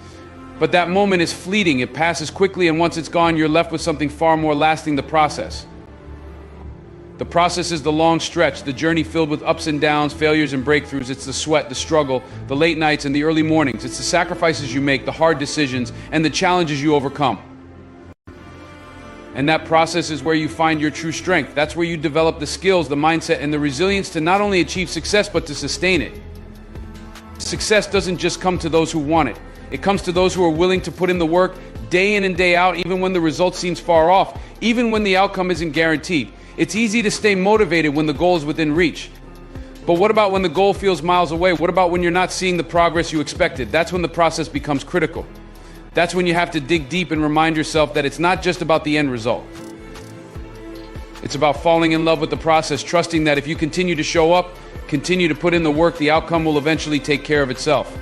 But that moment is fleeting. It passes quickly, and once it's gone, you're left with something far more lasting: the process. The process is the long stretch, the journey filled with ups and downs, failures and breakthroughs. It's the sweat, the struggle, the late nights and the early mornings. It's the sacrifices you make, the hard decisions, and the challenges you overcome. And that process is where you find your true strength. That's where you develop the skills, the mindset, and the resilience to not only achieve success, but to sustain it. Success doesn't just come to those who want it. It comes to those who are willing to put in the work day in and day out, even when the result seems far off, even when the outcome isn't guaranteed. It's easy to stay motivated when the goal is within reach. But what about when the goal feels miles away? What about when you're not seeing the progress you expected? That's when the process becomes critical. That's when you have to dig deep and remind yourself that it's not just about the end result. It's about falling in love with the process, trusting that if you continue to show up, continue to put in the work, the outcome will eventually take care of itself.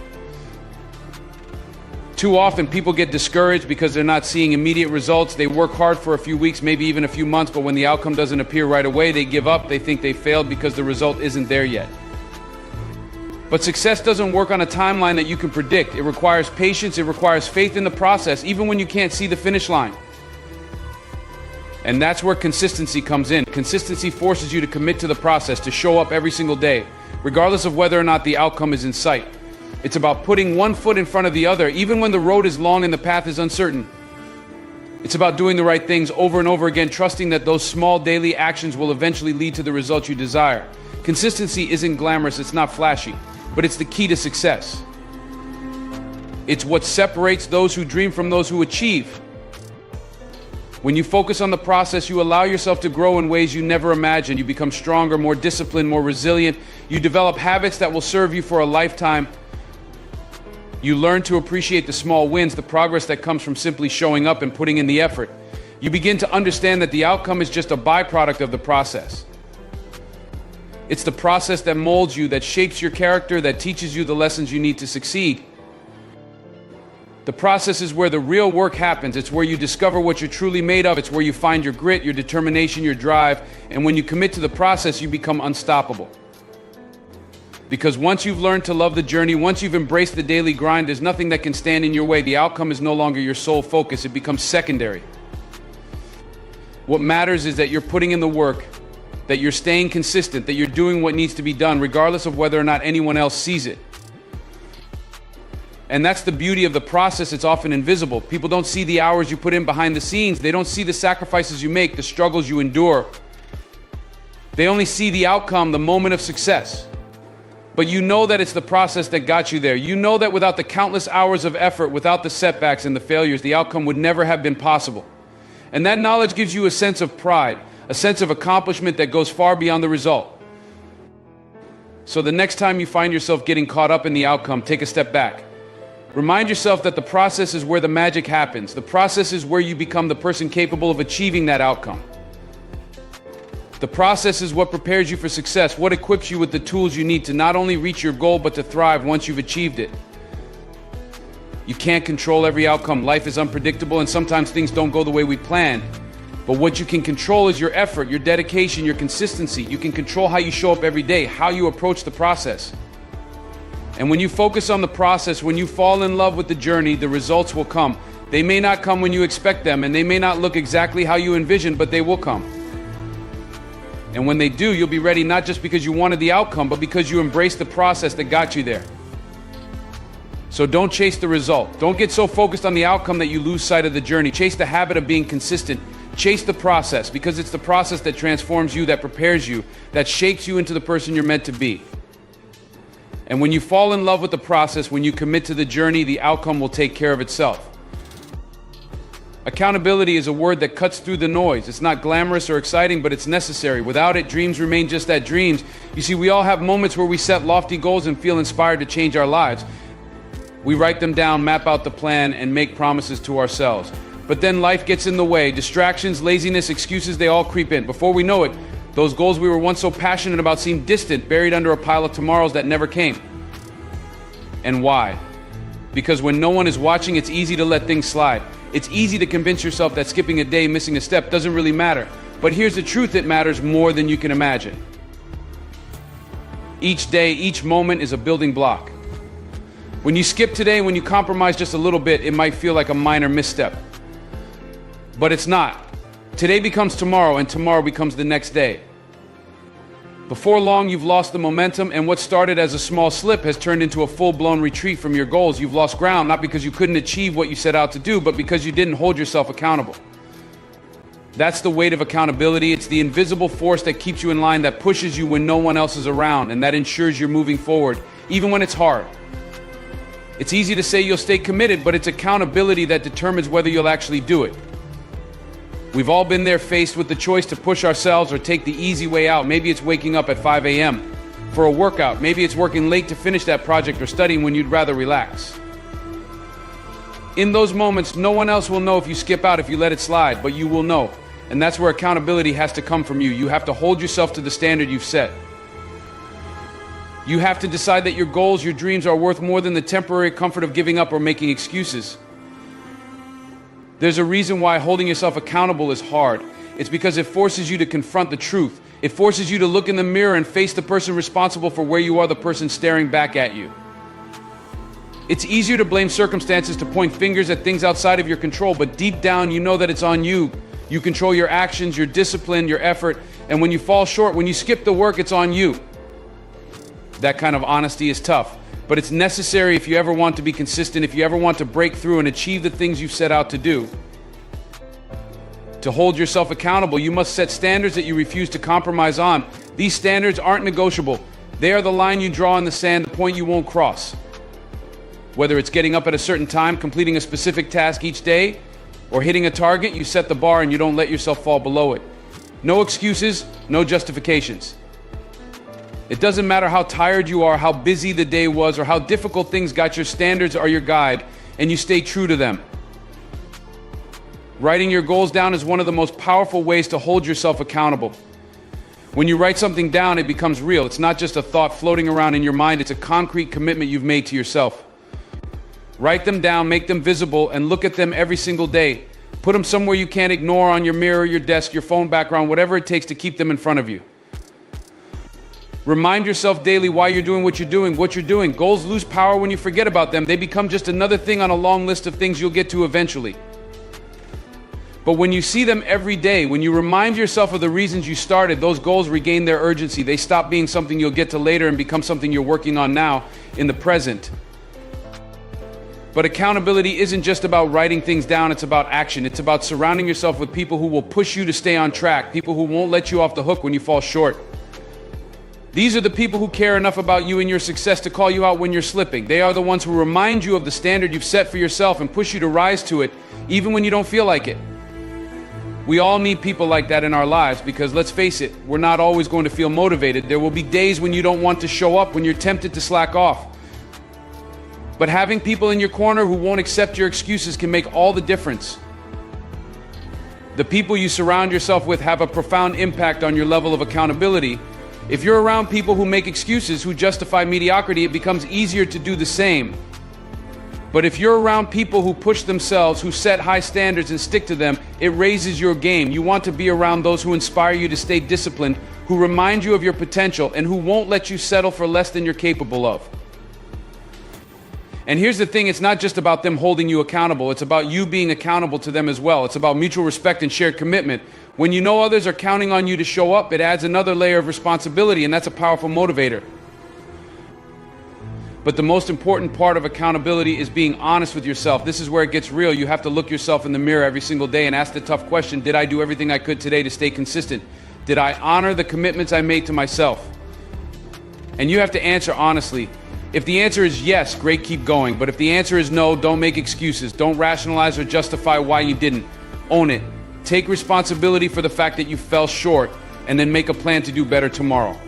Too often people get discouraged because they're not seeing immediate results. They work hard for a few weeks, maybe even a few months, but when the outcome doesn't appear right away, they give up. They think they failed because the result isn't there yet. But success doesn't work on a timeline that you can predict. It requires patience, it requires faith in the process, even when you can't see the finish line. And that's where consistency comes in. Consistency forces you to commit to the process, to show up every single day, regardless of whether or not the outcome is in sight. It's about putting one foot in front of the other, even when the road is long and the path is uncertain. It's about doing the right things over and over again, trusting that those small daily actions will eventually lead to the results you desire. Consistency isn't glamorous, it's not flashy, but it's the key to success. It's what separates those who dream from those who achieve. When you focus on the process, you allow yourself to grow in ways you never imagined. You become stronger, more disciplined, more resilient. You develop habits that will serve you for a lifetime. You learn to appreciate the small wins, the progress that comes from simply showing up and putting in the effort. You begin to understand that the outcome is just a byproduct of the process. It's the process that molds you, that shapes your character, that teaches you the lessons you need to succeed. The process is where the real work happens. It's where you discover what you're truly made of. It's where you find your grit, your determination, your drive. And when you commit to the process, you become unstoppable. Because once you've learned to love the journey, once you've embraced the daily grind, there's nothing that can stand in your way. The outcome is no longer your sole focus. It becomes secondary. What matters is that you're putting in the work, that you're staying consistent, that you're doing what needs to be done, regardless of whether or not anyone else sees it. And that's the beauty of the process. It's often invisible. People don't see the hours you put in behind the scenes. They don't see the sacrifices you make, the struggles you endure. They only see the outcome, the moment of success. But you know that it's the process that got you there. You know that without the countless hours of effort, without the setbacks and the failures, the outcome would never have been possible. And that knowledge gives you a sense of pride, a sense of accomplishment that goes far beyond the result. So the next time you find yourself getting caught up in the outcome, take a step back. Remind yourself that the process is where the magic happens. The process is where you become the person capable of achieving that outcome. The process is what prepares you for success, what equips you with the tools you need to not only reach your goal, but to thrive once you've achieved it. You can't control every outcome. Life is unpredictable and sometimes things don't go the way we planned. But what you can control is your effort, your dedication, your consistency. You can control how you show up every day, how you approach the process. And when you focus on the process, when you fall in love with the journey, the results will come. They may not come when you expect them, and they may not look exactly how you envisioned, but they will come. And when they do, you'll be ready not just because you wanted the outcome, but because you embraced the process that got you there. So don't chase the result. Don't get so focused on the outcome that you lose sight of the journey. Chase the habit of being consistent. Chase the process, because it's the process that transforms you, that prepares you, that shapes you into the person you're meant to be. And when you fall in love with the process, when you commit to the journey, the outcome will take care of itself. Accountability is a word that cuts through the noise. It's not glamorous or exciting, but it's necessary. Without it, dreams remain just that, dreams. You see, we all have moments where we set lofty goals and feel inspired to change our lives. We write them down, map out the plan, and make promises to ourselves. But then life gets in the way. Distractions, laziness, excuses, they all creep in. Before we know it, those goals we were once so passionate about seem distant, buried under a pile of tomorrows that never came. And why? Because when no one is watching, it's easy to let things slide. It's easy to convince yourself that skipping a day, missing a step doesn't really matter. But here's the truth, it matters more than you can imagine. Each day, each moment is a building block. When you skip today, when you compromise just a little bit, it might feel like a minor misstep. But it's not. Today becomes tomorrow, and tomorrow becomes the next day. Before long, you've lost the momentum, and what started as a small slip has turned into a full-blown retreat from your goals. You've lost ground, not because you couldn't achieve what you set out to do, but because you didn't hold yourself accountable. That's the weight of accountability. It's the invisible force that keeps you in line, that pushes you when no one else is around, and that ensures you're moving forward, even when it's hard. It's easy to say you'll stay committed, but it's accountability that determines whether you'll actually do it. We've all been there, faced with the choice to push ourselves or take the easy way out. Maybe it's waking up at 5 a.m. for a workout. Maybe it's working late to finish that project or studying when you'd rather relax. In those moments, no one else will know if you skip out, if you let it slide, but you will know. And that's where accountability has to come from you. You have to hold yourself to the standard you've set. You have to decide that your goals, your dreams are worth more than the temporary comfort of giving up or making excuses. There's a reason why holding yourself accountable is hard. It's because it forces you to confront the truth. It forces you to look in the mirror and face the person responsible for where you are the person staring back at you. It's easier to blame circumstances, to point fingers at things outside of your control, but deep down you know that it's on you. You control your actions, your discipline, your effort, and when you fall short, when you skip the work, it's on you. That kind of honesty is tough, but it's necessary if you ever want to be consistent, if you ever want to break through and achieve the things you've set out to do. To hold yourself accountable, you must set standards that you refuse to compromise on. These standards aren't negotiable. They are the line you draw in the sand, the point you won't cross. Whether it's getting up at a certain time, completing a specific task each day, or hitting a target, you set the bar and you don't let yourself fall below it. No excuses, no justifications. It doesn't matter how tired you are, how busy the day was, or how difficult things got, your standards are your guide, and you stay true to them. Writing your goals down is one of the most powerful ways to hold yourself accountable. When you write something down, it becomes real. It's not just a thought floating around in your mind, it's a concrete commitment you've made to yourself. Write them down, make them visible, and look at them every single day. Put them somewhere you can't ignore, on your mirror, your desk, your phone background, whatever it takes to keep them in front of you. Remind yourself daily why you're doing what you're doing. Goals lose power when you forget about them. They become just another thing on a long list of things you'll get to eventually. But when you see them every day, when you remind yourself of the reasons you started, those goals regain their urgency. They stop being something you'll get to later and become something you're working on now, in the present. But accountability isn't just about writing things down, it's about action. It's about surrounding yourself with people who will push you to stay on track, people who won't let you off the hook when you fall short. These are the people who care enough about you and your success to call you out when you're slipping. They are the ones who remind you of the standard you've set for yourself and push you to rise to it, even when you don't feel like it. We all need people like that in our lives because, let's face it, we're not always going to feel motivated. There will be days when you don't want to show up, when you're tempted to slack off. But having people in your corner who won't accept your excuses can make all the difference. The people you surround yourself with have a profound impact on your level of accountability. If you're around people who make excuses, who justify mediocrity, it becomes easier to do the same. But if you're around people who push themselves, who set high standards and stick to them, it raises your game. You want to be around those who inspire you to stay disciplined, who remind you of your potential, and who won't let you settle for less than you're capable of. And here's the thing, it's not just about them holding you accountable, it's about you being accountable to them as well. It's about mutual respect and shared commitment. When you know others are counting on you to show up, it adds another layer of responsibility, and that's a powerful motivator. But the most important part of accountability is being honest with yourself. This is where it gets real. You have to look yourself in the mirror every single day and ask the tough question, did I do everything I could today to stay consistent? Did I honor the commitments I made to myself? And you have to answer honestly. If the answer is yes, great, keep going. But if the answer is no, don't make excuses. Don't rationalize or justify why you didn't. Own it. Take responsibility for the fact that you fell short, and then make a plan to do better tomorrow.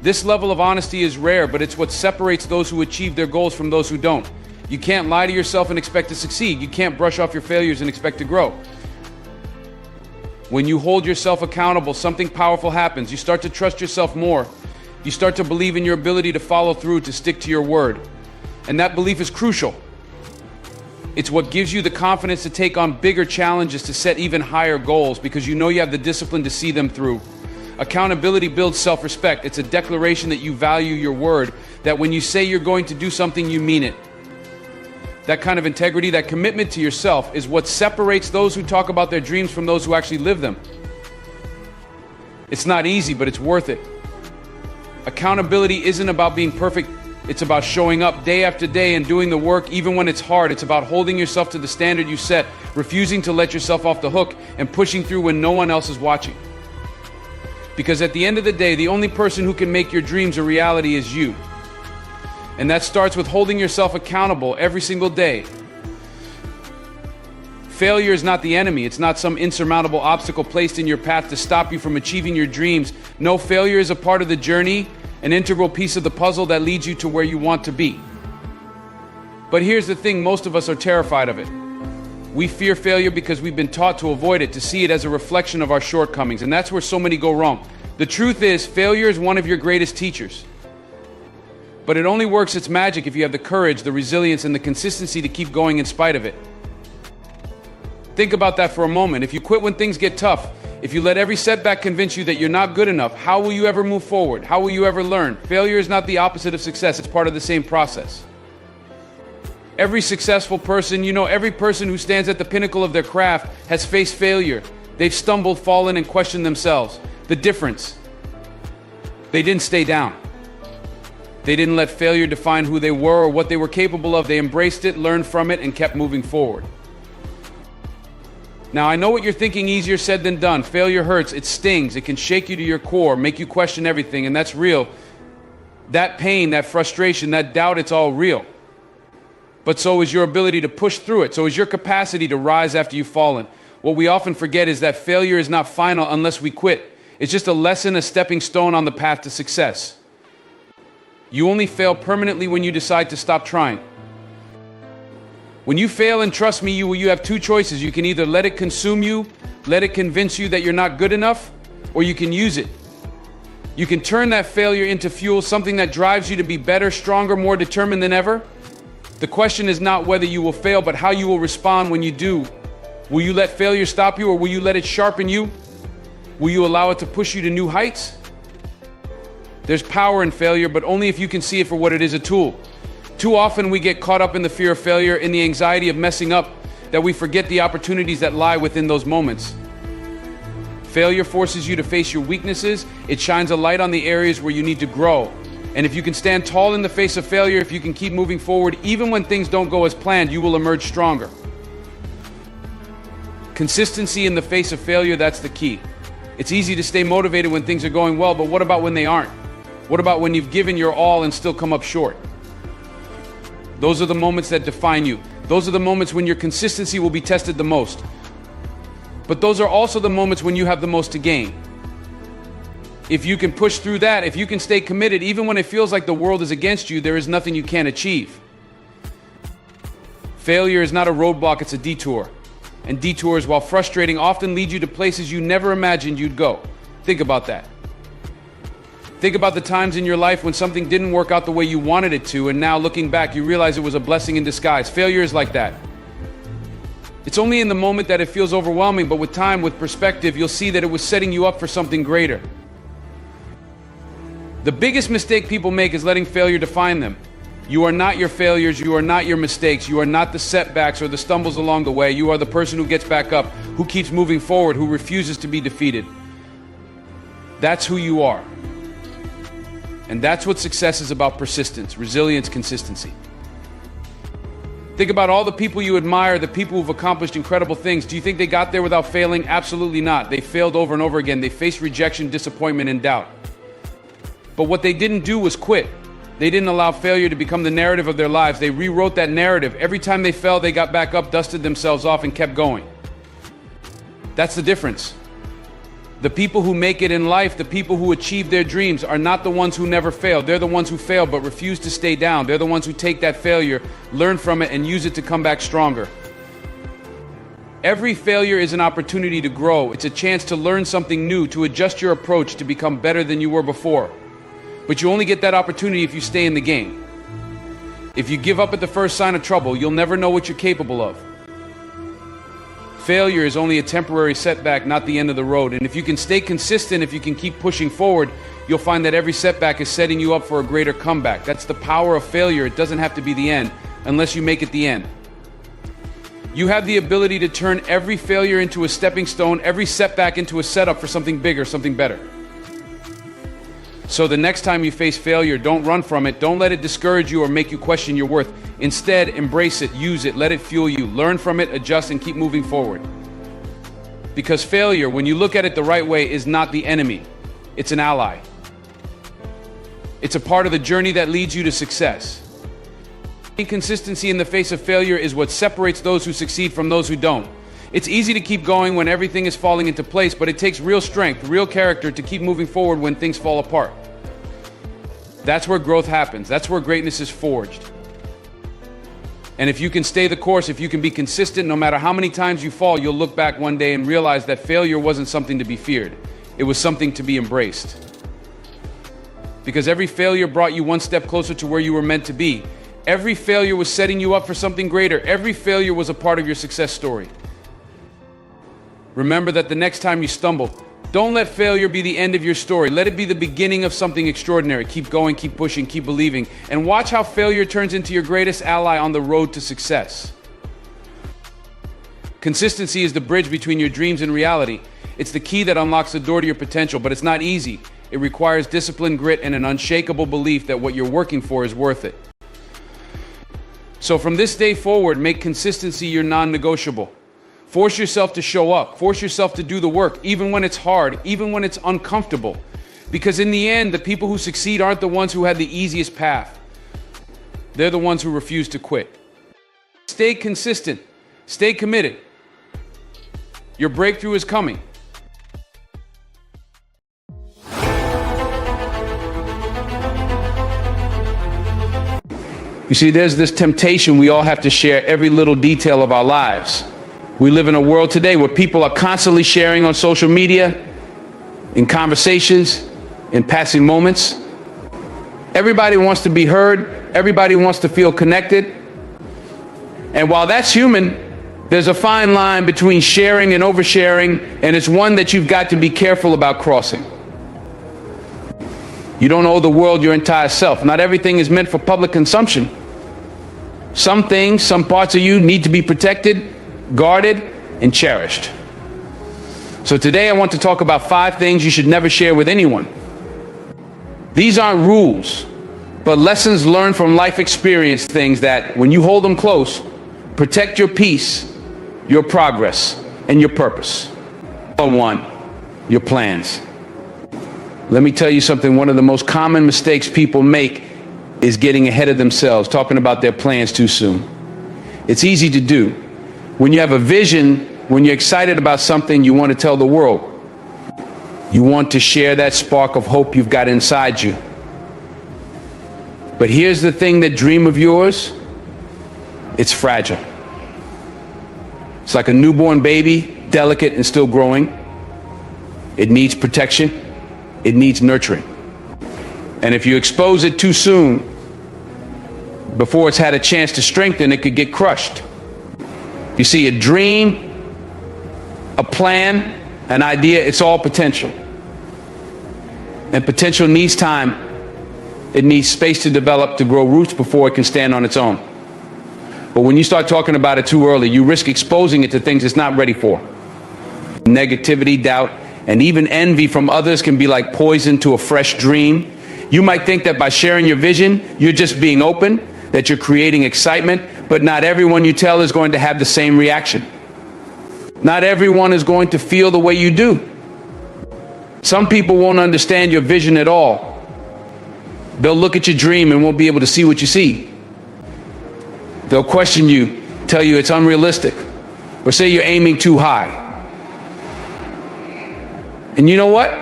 This level of honesty is rare, but it's what separates those who achieve their goals from those who don't. You can't lie to yourself and expect to succeed. You can't brush off your failures and expect to grow. When you hold yourself accountable, something powerful happens. You start to trust yourself more. You start to believe in your ability to follow through, to stick to your word. And that belief is crucial. It's what gives you the confidence to take on bigger challenges, to set even higher goals, because you know you have the discipline to see them through. Accountability builds self-respect. It's a declaration that you value your word, that when you say you're going to do something, you mean it. That kind of integrity, that commitment to yourself, is what separates those who talk about their dreams from those who actually live them. It's not easy, but it's worth it. Accountability isn't about being perfect. It's about showing up day after day and doing the work even when it's hard. It's about holding yourself to the standard you set, refusing to let yourself off the hook, and pushing through when no one else is watching. Because at the end of the day, the only person who can make your dreams a reality is you. And that starts with holding yourself accountable every single day. Failure is not the enemy. It's not some insurmountable obstacle placed in your path to stop you from achieving your dreams. No, failure is a part of the journey, an integral piece of the puzzle that leads you to where you want to be. But here's the thing, most of us are terrified of it. We fear failure because we've been taught to avoid it, to see it as a reflection of our shortcomings, and that's where so many go wrong. The truth is, failure is one of your greatest teachers. But it only works its magic if you have the courage, the resilience, and the consistency to keep going in spite of it. Think about that for a moment. If you quit when things get tough, If you let every setback convince you that you're not good enough, how will you ever move forward? How will you ever learn? Failure is not the opposite of success. It's part of the same process. Every successful person, every person who stands at the pinnacle of their craft has faced failure. They've stumbled, fallen, and questioned themselves. The difference: they didn't stay down. They didn't let failure define who they were or what they were capable of. They embraced it, learned from it, and kept moving forward. Now, I know what you're thinking: easier said than done. Failure hurts, it stings, it can shake you to your core, make you question everything, and that's real. That pain, that frustration, that doubt, it's all real. But so is your ability to push through it. So is your capacity to rise after you've fallen. What we often forget is that failure is not final unless we quit. It's just a lesson, a stepping stone on the path to success. You only fail permanently when you decide to stop trying. When you fail, and trust me, you have two choices. You can either let it consume you, let it convince you that you're not good enough, or you can use it. You can turn that failure into fuel, something that drives you to be better, stronger, more determined than ever. The question is not whether you will fail, but how you will respond when you do. Will you let failure stop you, or will you let it sharpen you? Will you allow it to push you to new heights? There's power in failure, but only if you can see it for what it is, a tool. Too often we get caught up in the fear of failure, in the anxiety of messing up, that we forget the opportunities that lie within those moments. Failure forces you to face your weaknesses. It shines a light on the areas where you need to grow. And if you can stand tall in the face of failure, if you can keep moving forward, even when things don't go as planned, you will emerge stronger. Consistency in the face of failure, that's the key. It's easy to stay motivated when things are going well, but what about when they aren't? What about when you've given your all and still come up short? Those are the moments that define you. Those are the moments when your consistency will be tested the most. But those are also the moments when you have the most to gain. If you can push through that, if you can stay committed, even when it feels like the world is against you, there is nothing you can't achieve. Failure is not a roadblock, it's a detour. And detours, while frustrating, often lead you to places you never imagined you'd go. Think about that. Think about the times in your life when something didn't work out the way you wanted it to, and now looking back, you realize it was a blessing in disguise. Failure is like that. It's only in the moment that it feels overwhelming, but with time, with perspective, you'll see that it was setting you up for something greater. The biggest mistake people make is letting failure define them. You are not your failures, you are not your mistakes, you are not the setbacks or the stumbles along the way. You are the person who gets back up, who keeps moving forward, who refuses to be defeated. That's who you are. And that's what success is about: persistence, resilience, consistency. Think about all the people you admire, the people who've accomplished incredible things. Do you think they got there without failing? Absolutely not. They failed over and over again. They faced rejection, disappointment, and doubt. But what they didn't do was quit. They didn't allow failure to become the narrative of their lives. They rewrote that narrative. Every time they fell, they got back up, dusted themselves off, and kept going. That's the difference. The people who make it in life, the people who achieve their dreams, are not the ones who never fail. They're the ones who fail but refuse to stay down. They're the ones who take that failure, learn from it, and use it to come back stronger. Every failure is an opportunity to grow. It's a chance to learn something new, to adjust your approach, to become better than you were before. But you only get that opportunity if you stay in the game. If you give up at the first sign of trouble, you'll never know what you're capable of. Failure is only a temporary setback, not the end of the road. And if you can stay consistent, if you can keep pushing forward, you'll find that every setback is setting you up for a greater comeback. That's the power of failure. It doesn't have to be the end, unless you make it the end. You have the ability to turn every failure into a stepping stone, every setback into a setup for something bigger, something better. So the next time you face failure, don't run from it. Don't let it discourage you or make you question your worth. Instead, embrace it, use it, let it fuel you. Learn from it, adjust, and keep moving forward. Because failure, when you look at it the right way, is not the enemy. It's an ally. It's a part of the journey that leads you to success. Inconsistency in the face of failure is what separates those who succeed from those who don't. It's easy to keep going when everything is falling into place, but it takes real strength, real character to keep moving forward when things fall apart. That's where growth happens. That's where greatness is forged. And if you can stay the course, if you can be consistent, no matter how many times you fall, you'll look back one day and realize that failure wasn't something to be feared. It was something to be embraced. Because every failure brought you one step closer to where you were meant to be. Every failure was setting you up for something greater. Every failure was a part of your success story. Remember that the next time you stumble, don't let failure be the end of your story. Let it be the beginning of something extraordinary. Keep going, keep pushing, keep believing, and watch how failure turns into your greatest ally on the road to success. Consistency is the bridge between your dreams and reality. It's the key that unlocks the door to your potential, but it's not easy. It requires discipline, grit, and an unshakable belief that what you're working for is worth it. So from this day forward, make consistency your non-negotiable. Force yourself to show up. Force yourself to do the work, even when it's hard, even when it's uncomfortable. Because in the end, the people who succeed aren't the ones who had the easiest path. They're the ones who refuse to quit. Stay consistent. Stay committed. Your breakthrough is coming. You see, there's this temptation we all have to share every little detail of our lives. We live in a world today where people are constantly sharing on social media, in conversations, in passing moments. Everybody wants to be heard. Everybody wants to feel connected. And while that's human, there's a fine line between sharing and oversharing, and it's one that you've got to be careful about crossing. You don't owe the world your entire self. Not everything is meant for public consumption. Some things, some parts of you need to be protected, guarded, and cherished. So today I want to talk about 5 things you should never share with anyone. These aren't rules, but lessons learned from life experience, things that, when you hold them close, protect your peace, your progress, and your purpose. Number 1, your plans. Let me tell you something, one of the most common mistakes people make is getting ahead of themselves, talking about their plans too soon. It's easy to do. When you have a vision, when you're excited about something, you want to tell the world. You want to share that spark of hope you've got inside you. But here's the thing, that dream of yours, it's fragile. It's like a newborn baby, delicate and still growing. It needs protection. It needs nurturing. And if you expose it too soon, before it's had a chance to strengthen, it could get crushed. You see, a dream, a plan, an idea, it's all potential. And potential needs time. It needs space to develop, to grow roots before it can stand on its own. But when you start talking about it too early, you risk exposing it to things it's not ready for. Negativity, doubt, and even envy from others can be like poison to a fresh dream. You might think that by sharing your vision, you're just being open, that you're creating excitement, but not everyone you tell is going to have the same reaction. Not everyone is going to feel the way you do. Some people won't understand your vision at all. They'll look at your dream and won't be able to see what you see. They'll question you, tell you it's unrealistic, or say you're aiming too high. And you know what?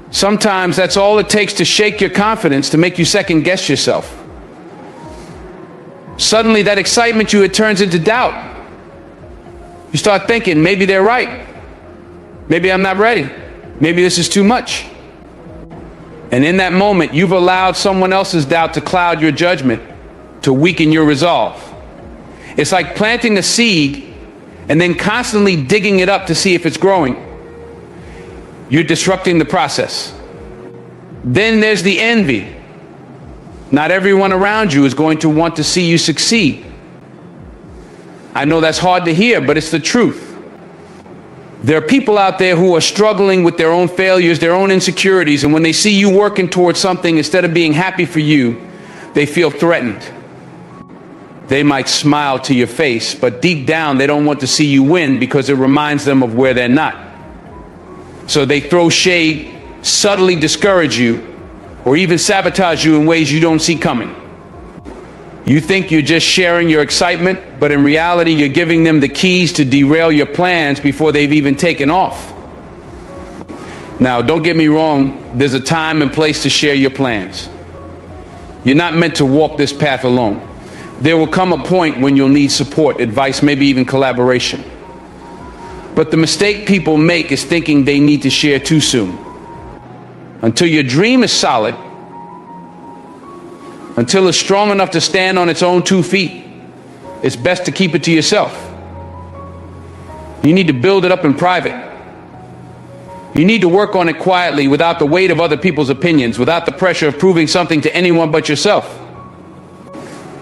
Sometimes that's all it takes to shake your confidence, to make you second guess yourself. Suddenly that excitement it turns into doubt. You start thinking, maybe they're right. Maybe I'm not ready. Maybe this is too much. And in that moment, you've allowed someone else's doubt to cloud your judgment, to weaken your resolve. It's like planting a seed and then constantly digging it up to see if it's growing. You're disrupting the process. Then there's the envy. Not everyone around you is going to want to see you succeed. I know that's hard to hear, but it's the truth. There are people out there who are struggling with their own failures, their own insecurities, and when they see you working towards something, instead of being happy for you, they feel threatened. They might smile to your face, but deep down they don't want to see you win because it reminds them of where they're not. So they throw shade, subtly discourage you, or even sabotage you in ways you don't see coming. You think you're just sharing your excitement, but in reality you're giving them the keys to derail your plans before they've even taken off. Now, don't get me wrong, there's a time and place to share your plans. You're not meant to walk this path alone. There will come a point when you'll need support, advice, maybe even collaboration. But the mistake people make is thinking they need to share too soon. Until your dream is solid, until it's strong enough to stand on its own 2 feet, it's best to keep it to yourself. You need to build it up in private. You need to work on it quietly without the weight of other people's opinions, without the pressure of proving something to anyone but yourself.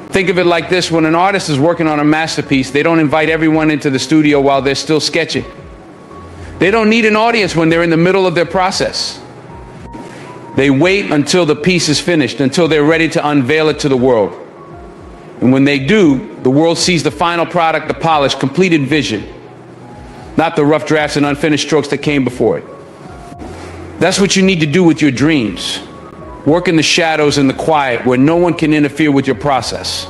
Think of it like this: when an artist is working on a masterpiece, they don't invite everyone into the studio while they're still sketching. They don't need an audience when they're in the middle of their process. They wait until the piece is finished, until they're ready to unveil it to the world. And when they do, the world sees the final product, the polished, completed vision, not the rough drafts and unfinished strokes that came before it. That's what you need to do with your dreams. Work in the shadows and the quiet where no one can interfere with your process.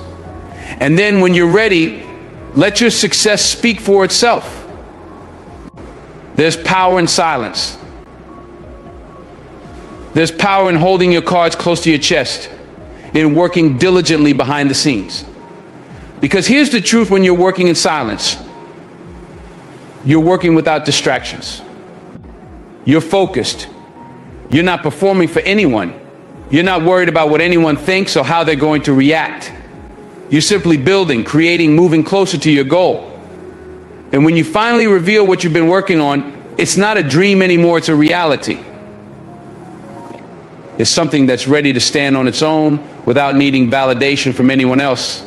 And then when you're ready, let your success speak for itself. There's power in silence. There's power in holding your cards close to your chest, in working diligently behind the scenes. Because here's the truth: when you're working in silence, you're working without distractions. You're focused. You're not performing for anyone. You're not worried about what anyone thinks or how they're going to react. You're simply building, creating, moving closer to your goal. And when you finally reveal what you've been working on, it's not a dream anymore, it's a reality. It's something that's ready to stand on its own without needing validation from anyone else.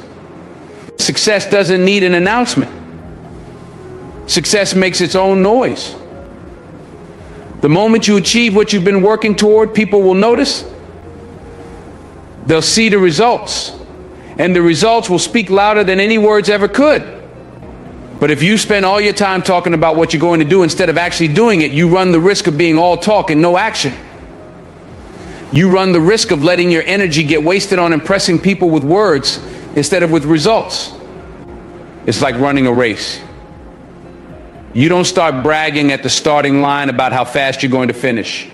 Success doesn't need an announcement. Success makes its own noise. The moment you achieve what you've been working toward, people will notice. They'll see the results, and the results will speak louder than any words ever could. But if you spend all your time talking about what you're going to do instead of actually doing it, you run the risk of being all talk and no action. You run the risk of letting your energy get wasted on impressing people with words instead of with results. It's like running a race. You don't start bragging at the starting line about how fast you're going to finish.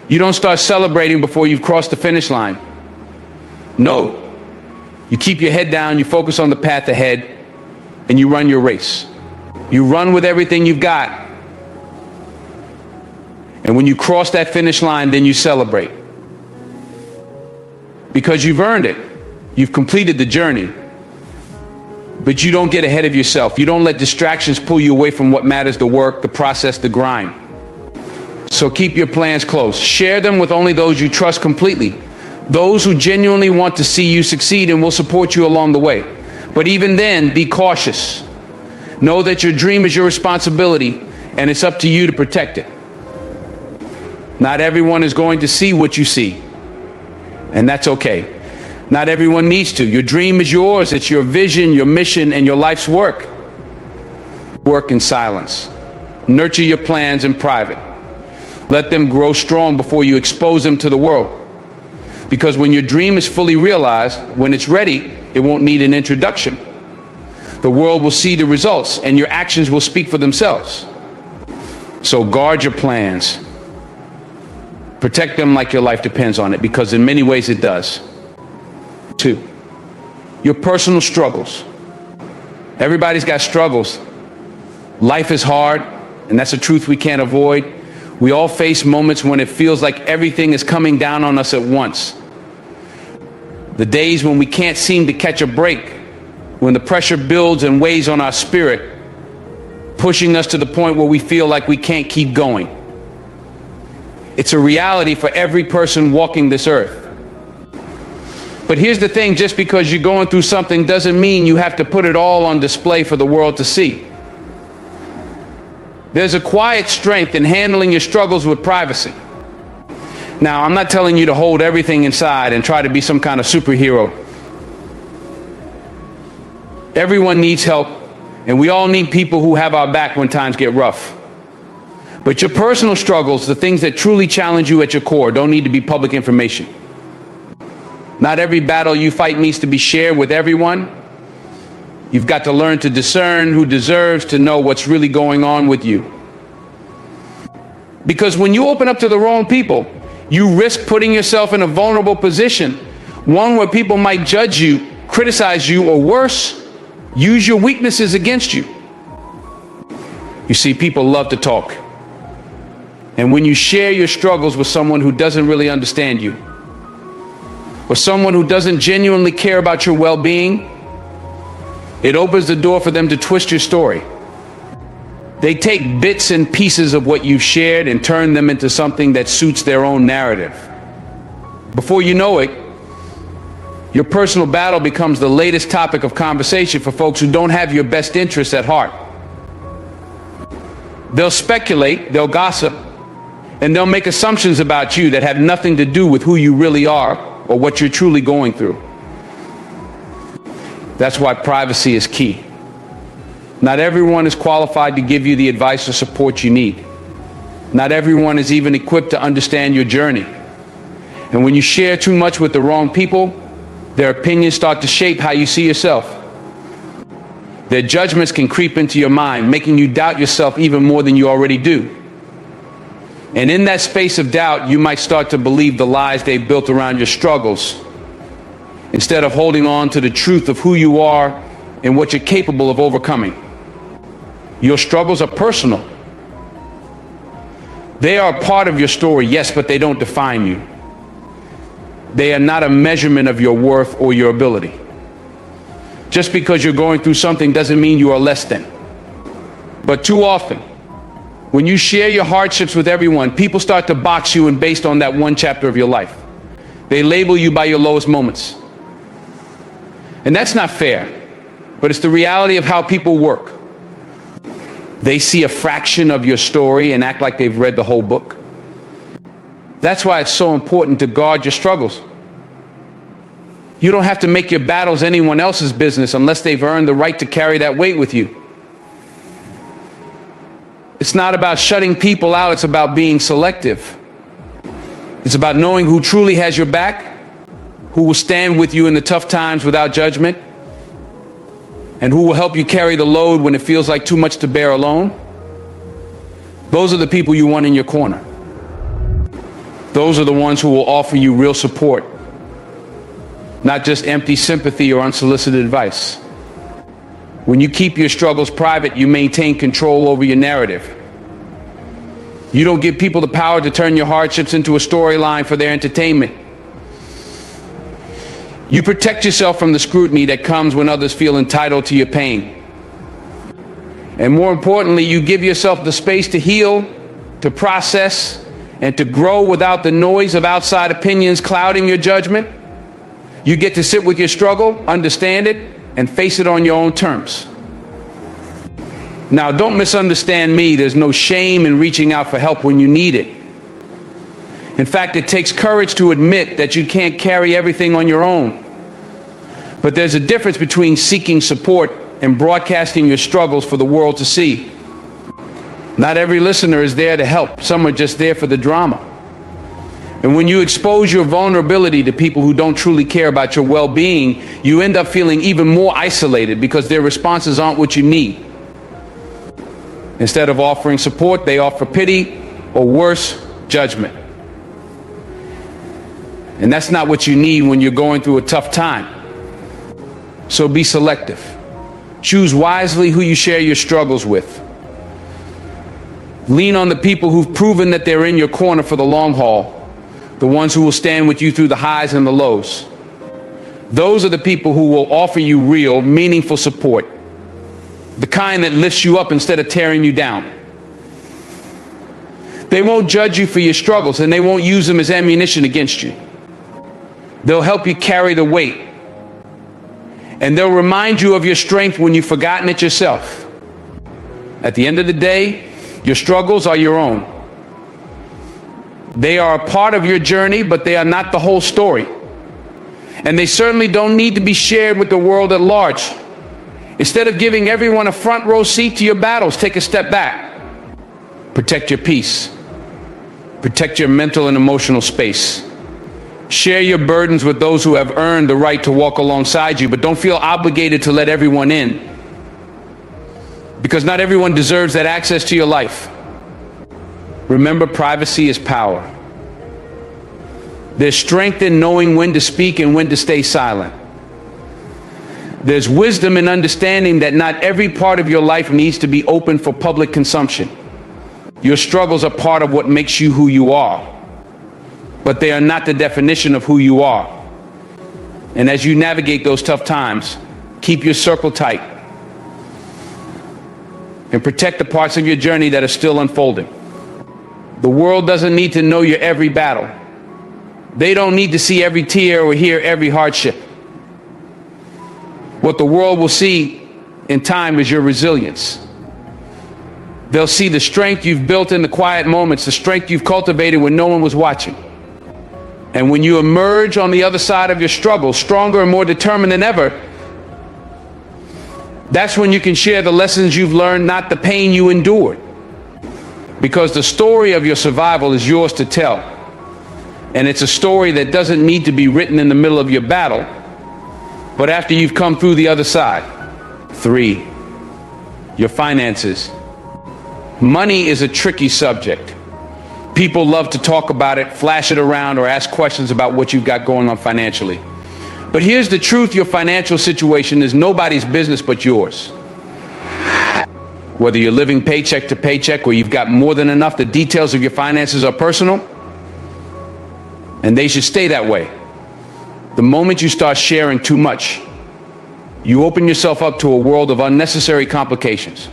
You don't start celebrating before you've crossed the finish line. No. You keep your head down, you focus on the path ahead, and you run your race. You run with everything you've got. And when you cross that finish line, then you celebrate. Because you've earned it. You've completed the journey. But you don't get ahead of yourself. You don't let distractions pull you away from what matters: the work, the process, the grind. So keep your plans close. Share them with only those you trust completely. Those who genuinely want to see you succeed and will support you along the way. But even then, be cautious. Know that your dream is your responsibility, and it's up to you to protect it. Not everyone is going to see what you see, and that's okay. Not everyone needs to. Your dream is yours. It's your vision, your mission, and your life's work. Work in silence. Nurture your plans in private. Let them grow strong before you expose them to the world. Because when your dream is fully realized, when it's ready, it won't need an introduction. The world will see the results, and your actions will speak for themselves. So guard your plans. Protect them like your life depends on it, because in many ways it does. 2, your personal struggles. Everybody's got struggles. Life is hard, and that's a truth we can't avoid. We all face moments when it feels like everything is coming down on us at once. The days when we can't seem to catch a break, when the pressure builds and weighs on our spirit, pushing us to the point where we feel like we can't keep going. It's a reality for every person walking this earth. But here's the thing: just because you're going through something doesn't mean you have to put it all on display for the world to see. There's a quiet strength in handling your struggles with privacy. Now, I'm not telling you to hold everything inside and try to be some kind of superhero. Everyone needs help, and we all need people who have our back when times get rough. But your personal struggles, the things that truly challenge you at your core, don't need to be public information. Not every battle you fight needs to be shared with everyone. You've got to learn to discern who deserves to know what's really going on with you. Because when you open up to the wrong people, you risk putting yourself in a vulnerable position, one where people might judge you, criticize you, or worse, use your weaknesses against you. You see, people love to talk. And when you share your struggles with someone who doesn't really understand you, or someone who doesn't genuinely care about your well-being, it opens the door for them to twist your story, They take bits and pieces of what you've shared and turn them into something that suits their own narrative. Before you know it, your personal battle becomes the latest topic of conversation for folks who don't have your best interests at heart. They'll speculate, they'll gossip, and they'll make assumptions about you that have nothing to do with who you really are or what you're truly going through. That's why privacy is key. Not everyone is qualified to give you the advice or support you need. Not everyone is even equipped to understand your journey. And when you share too much with the wrong people, their opinions start to shape how you see yourself. Their judgments can creep into your mind, making you doubt yourself even more than you already do. And in that space of doubt, you might start to believe the lies they've built around your struggles, instead of holding on to the truth of who you are and what you're capable of overcoming. Your struggles are personal. They are a part of your story, yes, but they don't define you. They are not a measurement of your worth or your ability. Just because you're going through something doesn't mean you are less than. But too often, when you share your hardships with everyone, people start to box you in based on that one chapter of your life. They label you by your lowest moments. And that's not fair, but it's the reality of how people work. They see a fraction of your story and act like they've read the whole book. That's why it's so important to guard your struggles. You don't have to make your battles anyone else's business unless they've earned the right to carry that weight with you. It's not about shutting people out, it's about being selective. It's about knowing who truly has your back, who will stand with you in the tough times without judgment, and who will help you carry the load when it feels like too much to bear alone. Those are the people you want in your corner. Those are the ones who will offer you real support, not just empty sympathy or unsolicited advice. When you keep your struggles private, you maintain control over your narrative. You don't give people the power to turn your hardships into a storyline for their entertainment. You protect yourself from the scrutiny that comes when others feel entitled to your pain. And more importantly, you give yourself the space to heal, to process, and to grow without the noise of outside opinions clouding your judgment. You get to sit with your struggle, understand it, and face it on your own terms. Now, don't misunderstand me. There's no shame in reaching out for help when you need it. In fact, it takes courage to admit that you can't carry everything on your own. But there's a difference between seeking support and broadcasting your struggles for the world to see. Not every listener is there to help. Some are just there for the drama. And when you expose your vulnerability to people who don't truly care about your well-being, you end up feeling even more isolated because their responses aren't what you need. Instead of offering support, they offer pity, or worse, judgment. And that's not what you need when you're going through a tough time. So be selective. Choose wisely who you share your struggles with. Lean on the people who've proven that they're in your corner for the long haul, the ones who will stand with you through the highs and the lows. Those are the people who will offer you real, meaningful support, the kind that lifts you up instead of tearing you down. They won't judge you for your struggles, and they won't use them as ammunition against you. They'll help you carry the weight, and they'll remind you of your strength when you've forgotten it yourself. At the end of the day, your struggles are your own. They are a part of your journey, but they are not the whole story. And they certainly don't need to be shared with the world at large. Instead of giving everyone a front row seat to your battles, take a step back. Protect your peace. Protect your mental and emotional space. Share your burdens with those who have earned the right to walk alongside you, but don't feel obligated to let everyone in, because not everyone deserves that access to your life. Remember, privacy is power. There's strength in knowing when to speak and when to stay silent. There's wisdom in understanding that not every part of your life needs to be open for public consumption. Your struggles are part of what makes you who you are, but they are not the definition of who you are. And as you navigate those tough times, keep your circle tight and protect the parts of your journey that are still unfolding. The world doesn't need to know your every battle. They don't need to see every tear or hear every hardship. What the world will see in time is your resilience. They'll see the strength you've built in the quiet moments, the strength you've cultivated when no one was watching. And when you emerge on the other side of your struggle, stronger and more determined than ever, that's when you can share the lessons you've learned, not the pain you endured. Because the story of your survival is yours to tell. And it's a story that doesn't need to be written in the middle of your battle, but after you've come through the other side. 3, your finances. Money is a tricky subject. People love to talk about it, flash it around, or ask questions about what you've got going on financially. But here's the truth: your financial situation is nobody's business but yours. Whether you're living paycheck to paycheck or you've got more than enough, the details of your finances are personal, and they should stay that way. The moment you start sharing too much, you open yourself up to a world of unnecessary complications.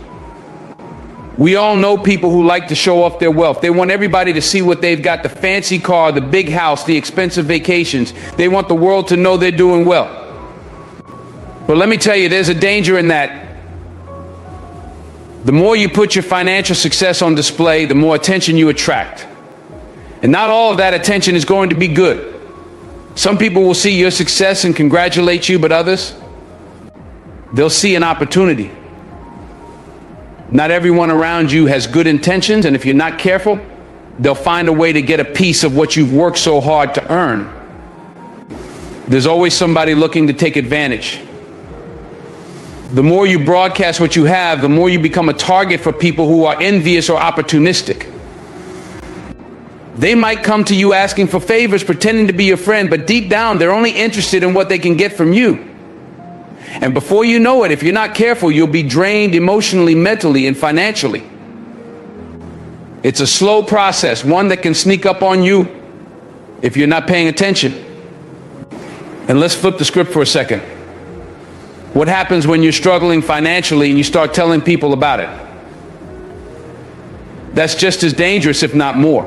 We all know people who like to show off their wealth. They want everybody to see what they've got: the fancy car, the big house, the expensive vacations. They want the world to know they're doing well. But let me tell you, there's a danger in that. The more you put your financial success on display, the more attention you attract. And not all of that attention is going to be good. Some people will see your success and congratulate you, but others, they'll see an opportunity. Not everyone around you has good intentions, and if you're not careful, they'll find a way to get a piece of what you've worked so hard to earn. There's always somebody looking to take advantage. The more you broadcast what you have, the more you become a target for people who are envious or opportunistic. They might come to you asking for favors, pretending to be your friend, but deep down, they're only interested in what they can get from you. And before you know it, if you're not careful, you'll be drained emotionally, mentally, and financially. It's a slow process, one that can sneak up on you if you're not paying attention. And let's flip the script for a second. What happens when you're struggling financially and you start telling people about it? That's just as dangerous, if not more.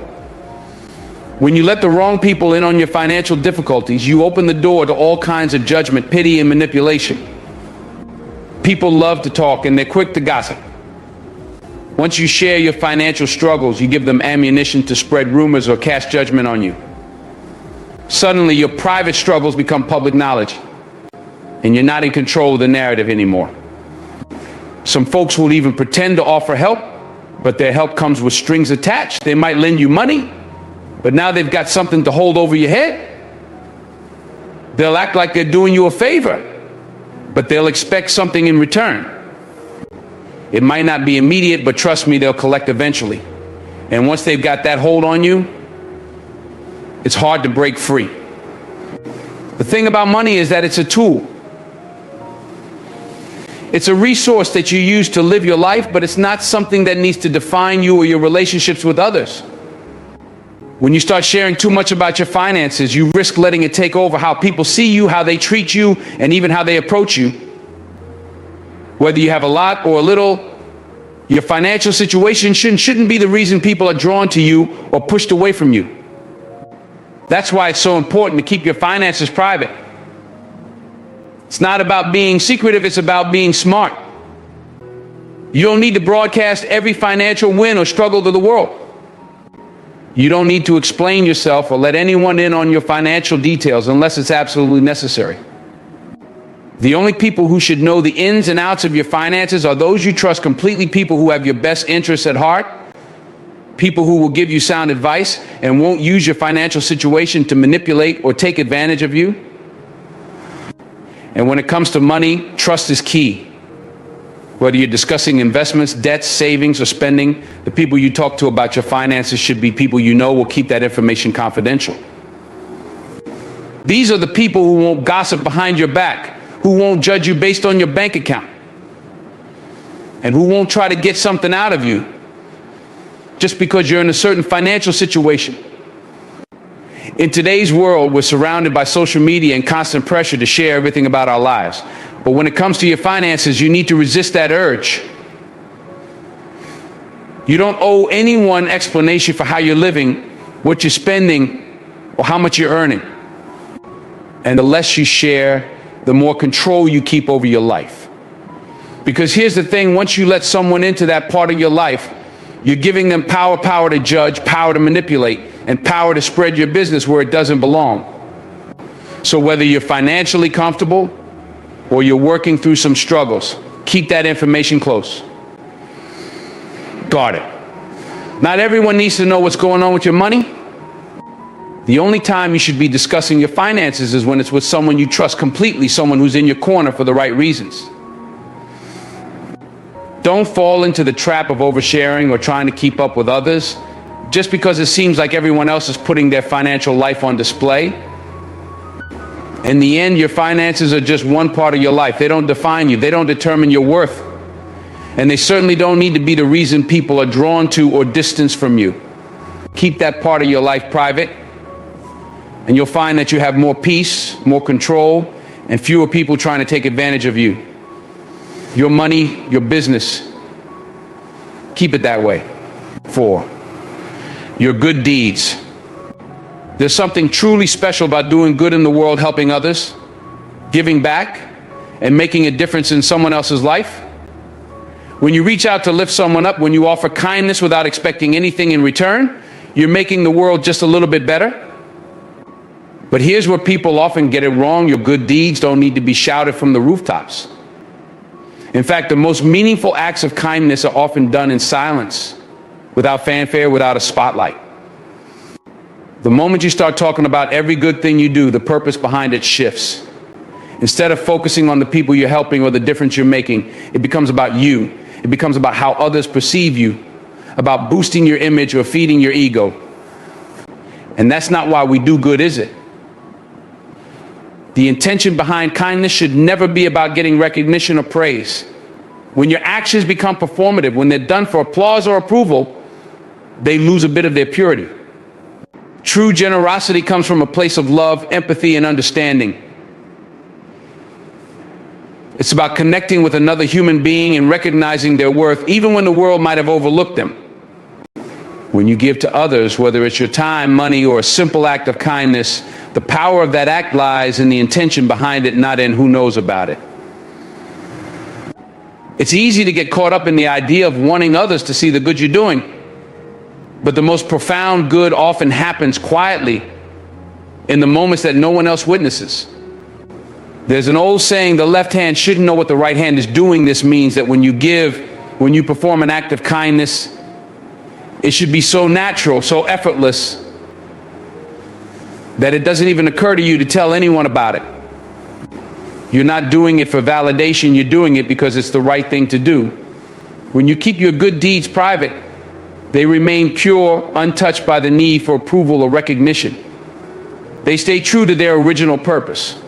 When you let the wrong people in on your financial difficulties, you open the door to all kinds of judgment, pity, and manipulation. People love to talk, and they're quick to gossip. Once you share your financial struggles, you give them ammunition to spread rumors or cast judgment on you. Suddenly, your private struggles become public knowledge, and you're not in control of the narrative anymore. Some folks will even pretend to offer help, but their help comes with strings attached. They might lend you money, but now they've got something to hold over your head. They'll act like they're doing you a favor, but they'll expect something in return. It might not be immediate, but trust me, they'll collect eventually. And once they've got that hold on you, it's hard to break free. The thing about money is that it's a tool. It's a resource that you use to live your life, but it's not something that needs to define you or your relationships with others. When you start sharing too much about your finances, you risk letting it take over how people see you, how they treat you, and even how they approach you. Whether you have a lot or a little, your financial situation shouldn't be the reason people are drawn to you or pushed away from you. That's why it's so important to keep your finances private. It's not about being secretive, it's about being smart. You don't need to broadcast every financial win or struggle to the world. You don't need to explain yourself or let anyone in on your financial details unless it's absolutely necessary. The only people who should know the ins and outs of your finances are those you trust completely, people who have your best interests at heart, people who will give you sound advice and won't use your financial situation to manipulate or take advantage of you. And when it comes to money, trust is key. Whether you're discussing investments, debts, savings, or spending, the people you talk to about your finances should be people you know will keep that information confidential. These are the people who won't gossip behind your back, who won't judge you based on your bank account, and who won't try to get something out of you just because you're in a certain financial situation. In today's world, we're surrounded by social media and constant pressure to share everything about our lives. But when it comes to your finances, you need to resist that urge. You don't owe anyone explanation for how you're living, what you're spending, or how much you're earning. And the less you share, the more control you keep over your life. Because here's the thing, once you let someone into that part of your life, you're giving them power to judge, power to manipulate, and power to spread your business where it doesn't belong. So whether you're financially comfortable or you're working through some struggles, keep that information close. Guard it. Not everyone needs to know what's going on with your money. The only time you should be discussing your finances is when it's with someone you trust completely, someone who's in your corner for the right reasons. Don't fall into the trap of oversharing or trying to keep up with others just because it seems like everyone else is putting their financial life on display. In the end, your finances are just one part of your life. They don't define you. They don't determine your worth. And they certainly don't need to be the reason people are drawn to or distanced from you. Keep that part of your life private, and you'll find that you have more peace, more control, and fewer people trying to take advantage of you. Your money, your business, keep it that way. 4, your good deeds. There's something truly special about doing good in the world, helping others, giving back, and making a difference in someone else's life. When you reach out to lift someone up, when you offer kindness without expecting anything in return, you're making the world just a little bit better. But here's where people often get it wrong. Your good deeds don't need to be shouted from the rooftops. In fact, the most meaningful acts of kindness are often done in silence, without fanfare, without a spotlight. The moment you start talking about every good thing you do, the purpose behind it shifts. Instead of focusing on the people you're helping or the difference you're making, it becomes about you. It becomes about how others perceive you, about boosting your image or feeding your ego. And that's not why we do good, is it? The intention behind kindness should never be about getting recognition or praise. When your actions become performative, when they're done for applause or approval, they lose a bit of their purity. True generosity comes from a place of love, empathy, and understanding. It's about connecting with another human being and recognizing their worth, even when the world might have overlooked them. When you give to others, whether it's your time, money, or a simple act of kindness, the power of that act lies in the intention behind it, not in who knows about it. It's easy to get caught up in the idea of wanting others to see the good you're doing. But the most profound good often happens quietly in the moments that no one else witnesses. There's an old saying, the left hand shouldn't know what the right hand is doing. This means that when you give, when you perform an act of kindness, it should be so natural, so effortless, that it doesn't even occur to you to tell anyone about it. You're not doing it for validation, you're doing it because it's the right thing to do. When you keep your good deeds private, they remain pure, untouched by the need for approval or recognition. They stay true to their original purpose.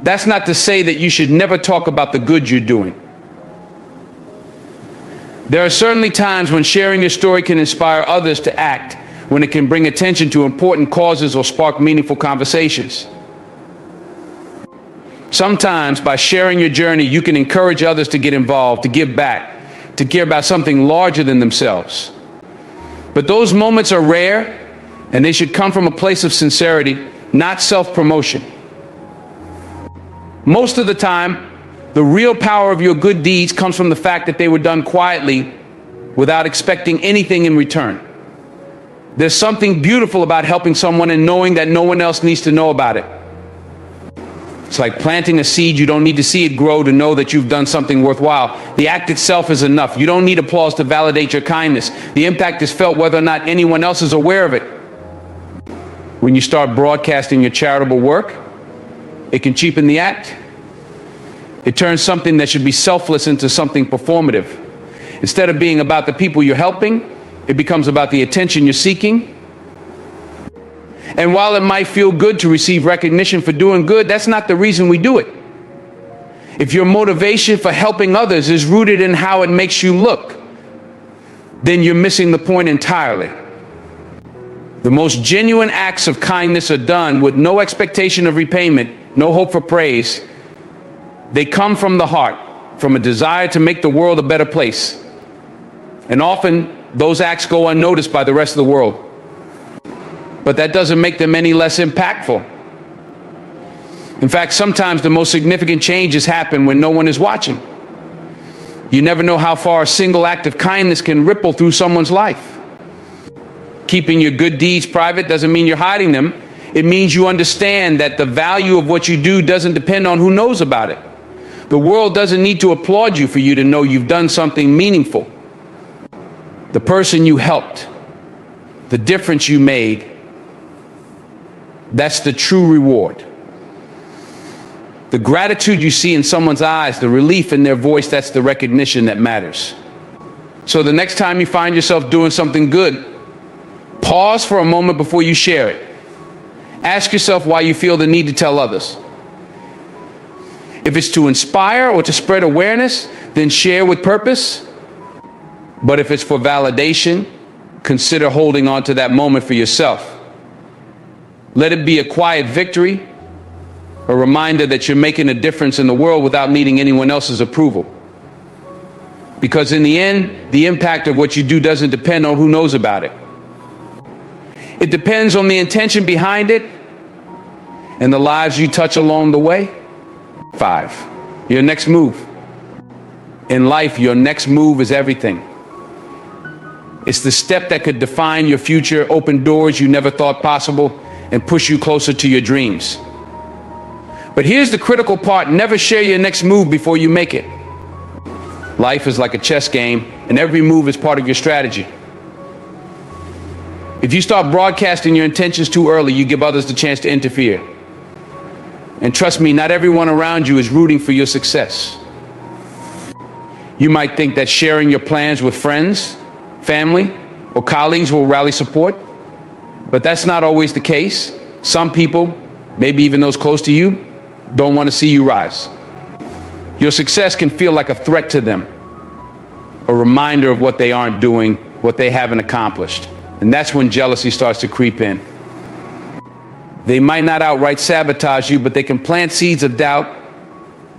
That's not to say that you should never talk about the good you're doing. There are certainly times when sharing your story can inspire others to act, when it can bring attention to important causes or spark meaningful conversations. Sometimes, by sharing your journey, you can encourage others to get involved, to give back, to care about something larger than themselves. But those moments are rare, and they should come from a place of sincerity, not self-promotion. Most of the time, the real power of your good deeds comes from the fact that they were done quietly without expecting anything in return. There's something beautiful about helping someone and knowing that no one else needs to know about it. It's like planting a seed. You don't need to see it grow to know that you've done something worthwhile. The act itself is enough. You don't need applause to validate your kindness. The impact is felt whether or not anyone else is aware of it. When you start broadcasting your charitable work, it can cheapen the act. It turns something that should be selfless into something performative. Instead of being about the people you're helping, it becomes about the attention you're seeking. And while it might feel good to receive recognition for doing good, that's not the reason we do it. If your motivation for helping others is rooted in how it makes you look, then you're missing the point entirely. The most genuine acts of kindness are done with no expectation of repayment, no hope for praise. They come from the heart, from a desire to make the world a better place. And often, those acts go unnoticed by the rest of the world. But that doesn't make them any less impactful. In fact, sometimes the most significant changes happen when no one is watching. You never know how far a single act of kindness can ripple through someone's life. Keeping your good deeds private doesn't mean you're hiding them. It means you understand that the value of what you do doesn't depend on who knows about it. The world doesn't need to applaud you for you to know you've done something meaningful. The person you helped, the difference you made, that's the true reward. The gratitude you see in someone's eyes, the relief in their voice, that's the recognition that matters. So the next time you find yourself doing something good, pause for a moment before you share it. Ask yourself why you feel the need to tell others. If it's to inspire or to spread awareness, then share with purpose. But if it's for validation, consider holding on to that moment for yourself. Let it be a quiet victory, a reminder that you're making a difference in the world without needing anyone else's approval. Because in the end, the impact of what you do doesn't depend on who knows about it. It depends on the intention behind it and the lives you touch along the way. 5, your next move. In life, your next move is everything. It's the step that could define your future, open doors you never thought possible, and push you closer to your dreams. But here's the critical part: never share your next move before you make it. Life is like a chess game, and every move is part of your strategy. If you start broadcasting your intentions too early, you give others the chance to interfere. And trust me, not everyone around you is rooting for your success. You might think that sharing your plans with friends, family, or colleagues will rally support, but that's not always the case. Some people, maybe even those close to you, don't want to see you rise. Your success can feel like a threat to them, a reminder of what they aren't doing, what they haven't accomplished. And that's when jealousy starts to creep in. They might not outright sabotage you, but they can plant seeds of doubt,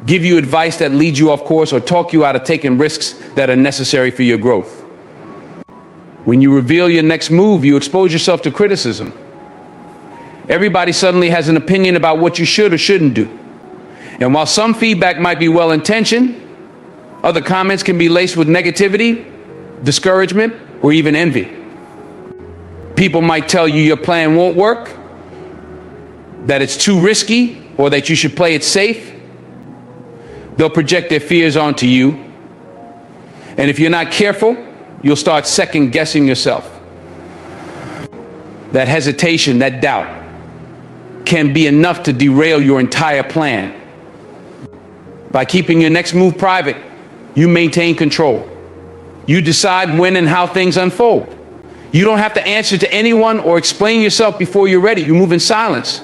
give you advice that leads you off course, or talk you out of taking risks that are necessary for your growth. When you reveal your next move, you expose yourself to criticism. Everybody suddenly has an opinion about what you should or shouldn't do. And while some feedback might be well-intentioned, other comments can be laced with negativity, discouragement, or even envy. People might tell you your plan won't work, that it's too risky, or that you should play it safe. They'll project their fears onto you. And if you're not careful, you'll start second-guessing yourself. That hesitation, that doubt, can be enough to derail your entire plan. By keeping your next move private, you maintain control. You decide when and how things unfold. You don't have to answer to anyone or explain yourself before you're ready. You move in silence.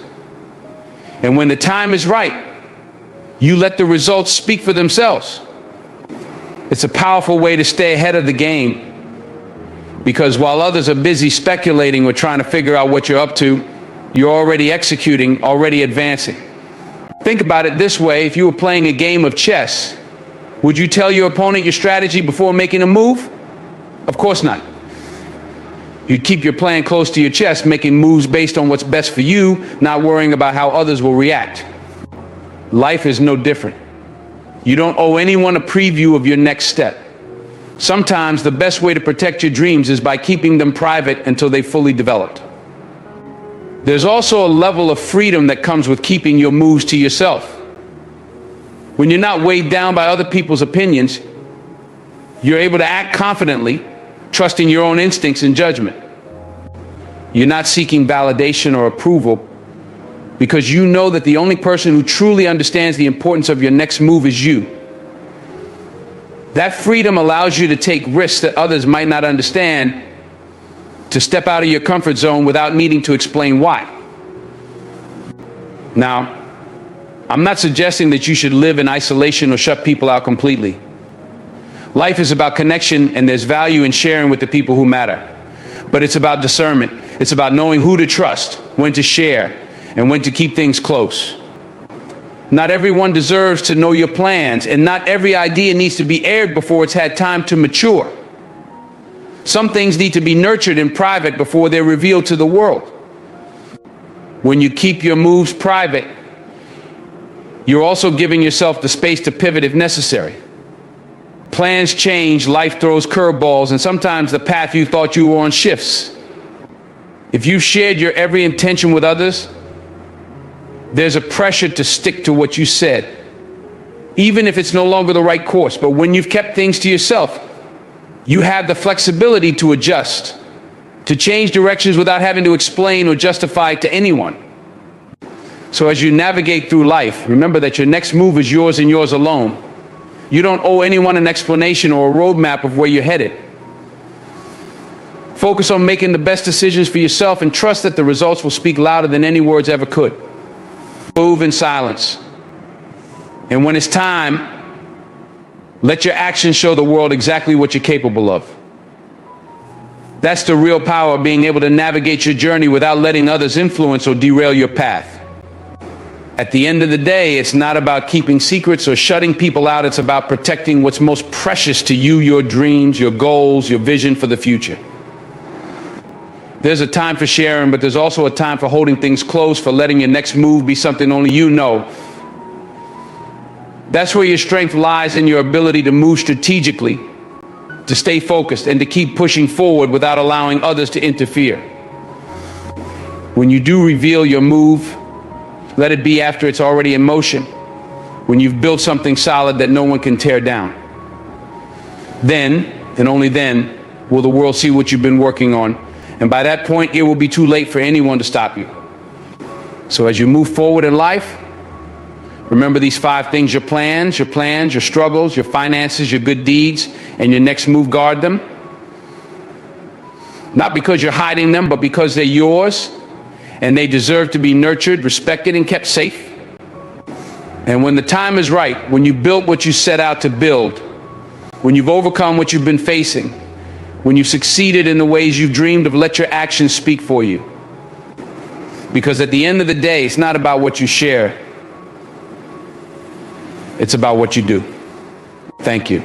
And when the time is right, you let the results speak for themselves. It's a powerful way to stay ahead of the game, because while others are busy speculating or trying to figure out what you're up to, you're already executing, already advancing. Think about it this way: if you were playing a game of chess, would you tell your opponent your strategy before making a move? Of course not. You'd keep your plan close to your chest, making moves based on what's best for you, not worrying about how others will react. Life is no different. You don't owe anyone a preview of your next step. Sometimes the best way to protect your dreams is by keeping them private until they've fully developed. There's also a level of freedom that comes with keeping your moves to yourself. When you're not weighed down by other people's opinions, you're able to act confidently, trusting your own instincts and judgment. You're not seeking validation or approval, because you know that the only person who truly understands the importance of your next move is you. That freedom allows you to take risks that others might not understand, to step out of your comfort zone without needing to explain why. Now, I'm not suggesting that you should live in isolation or shut people out completely. Life is about connection, and there's value in sharing with the people who matter. But it's about discernment. It's about knowing who to trust, when to share, and when to keep things close. Not everyone deserves to know your plans, and not every idea needs to be aired before it's had time to mature. Some things need to be nurtured in private before they're revealed to the world. When you keep your moves private, you're also giving yourself the space to pivot if necessary. Plans change, life throws curveballs, and sometimes the path you thought you were on shifts. If you've shared your every intention with others, there's a pressure to stick to what you said, even if it's no longer the right course. But when you've kept things to yourself, you have the flexibility to adjust, to change directions without having to explain or justify it to anyone. So as you navigate through life, remember that your next move is yours and yours alone. You don't owe anyone an explanation or a roadmap of where you're headed. Focus on making the best decisions for yourself and trust that the results will speak louder than any words ever could. Move in silence. And when it's time, let your actions show the world exactly what you're capable of. That's the real power of being able to navigate your journey without letting others influence or derail your path. At the end of the day, it's not about keeping secrets or shutting people out. It's about protecting what's most precious to you, your dreams, your goals, your vision for the future. There's a time for sharing, but there's also a time for holding things close, for letting your next move be something only you know. That's where your strength lies, in your ability to move strategically, to stay focused, and to keep pushing forward without allowing others to interfere. When you do reveal your move, let it be after it's already in motion, when you've built something solid that no one can tear down. Then, and only then, will the world see what you've been working on. And by that point, it will be too late for anyone to stop you. So as you move forward in life, remember these 5 things: your plans, your struggles, your finances, your good deeds, and your next move. Guard them. Not because you're hiding them, but because they're yours, and they deserve to be nurtured, respected, and kept safe. And when the time is right, when you built what you set out to build, when you've overcome what you've been facing, when you've succeeded in the ways you've dreamed of, let your actions speak for you. Because at the end of the day, it's not about what you share. It's about what you do. Thank you.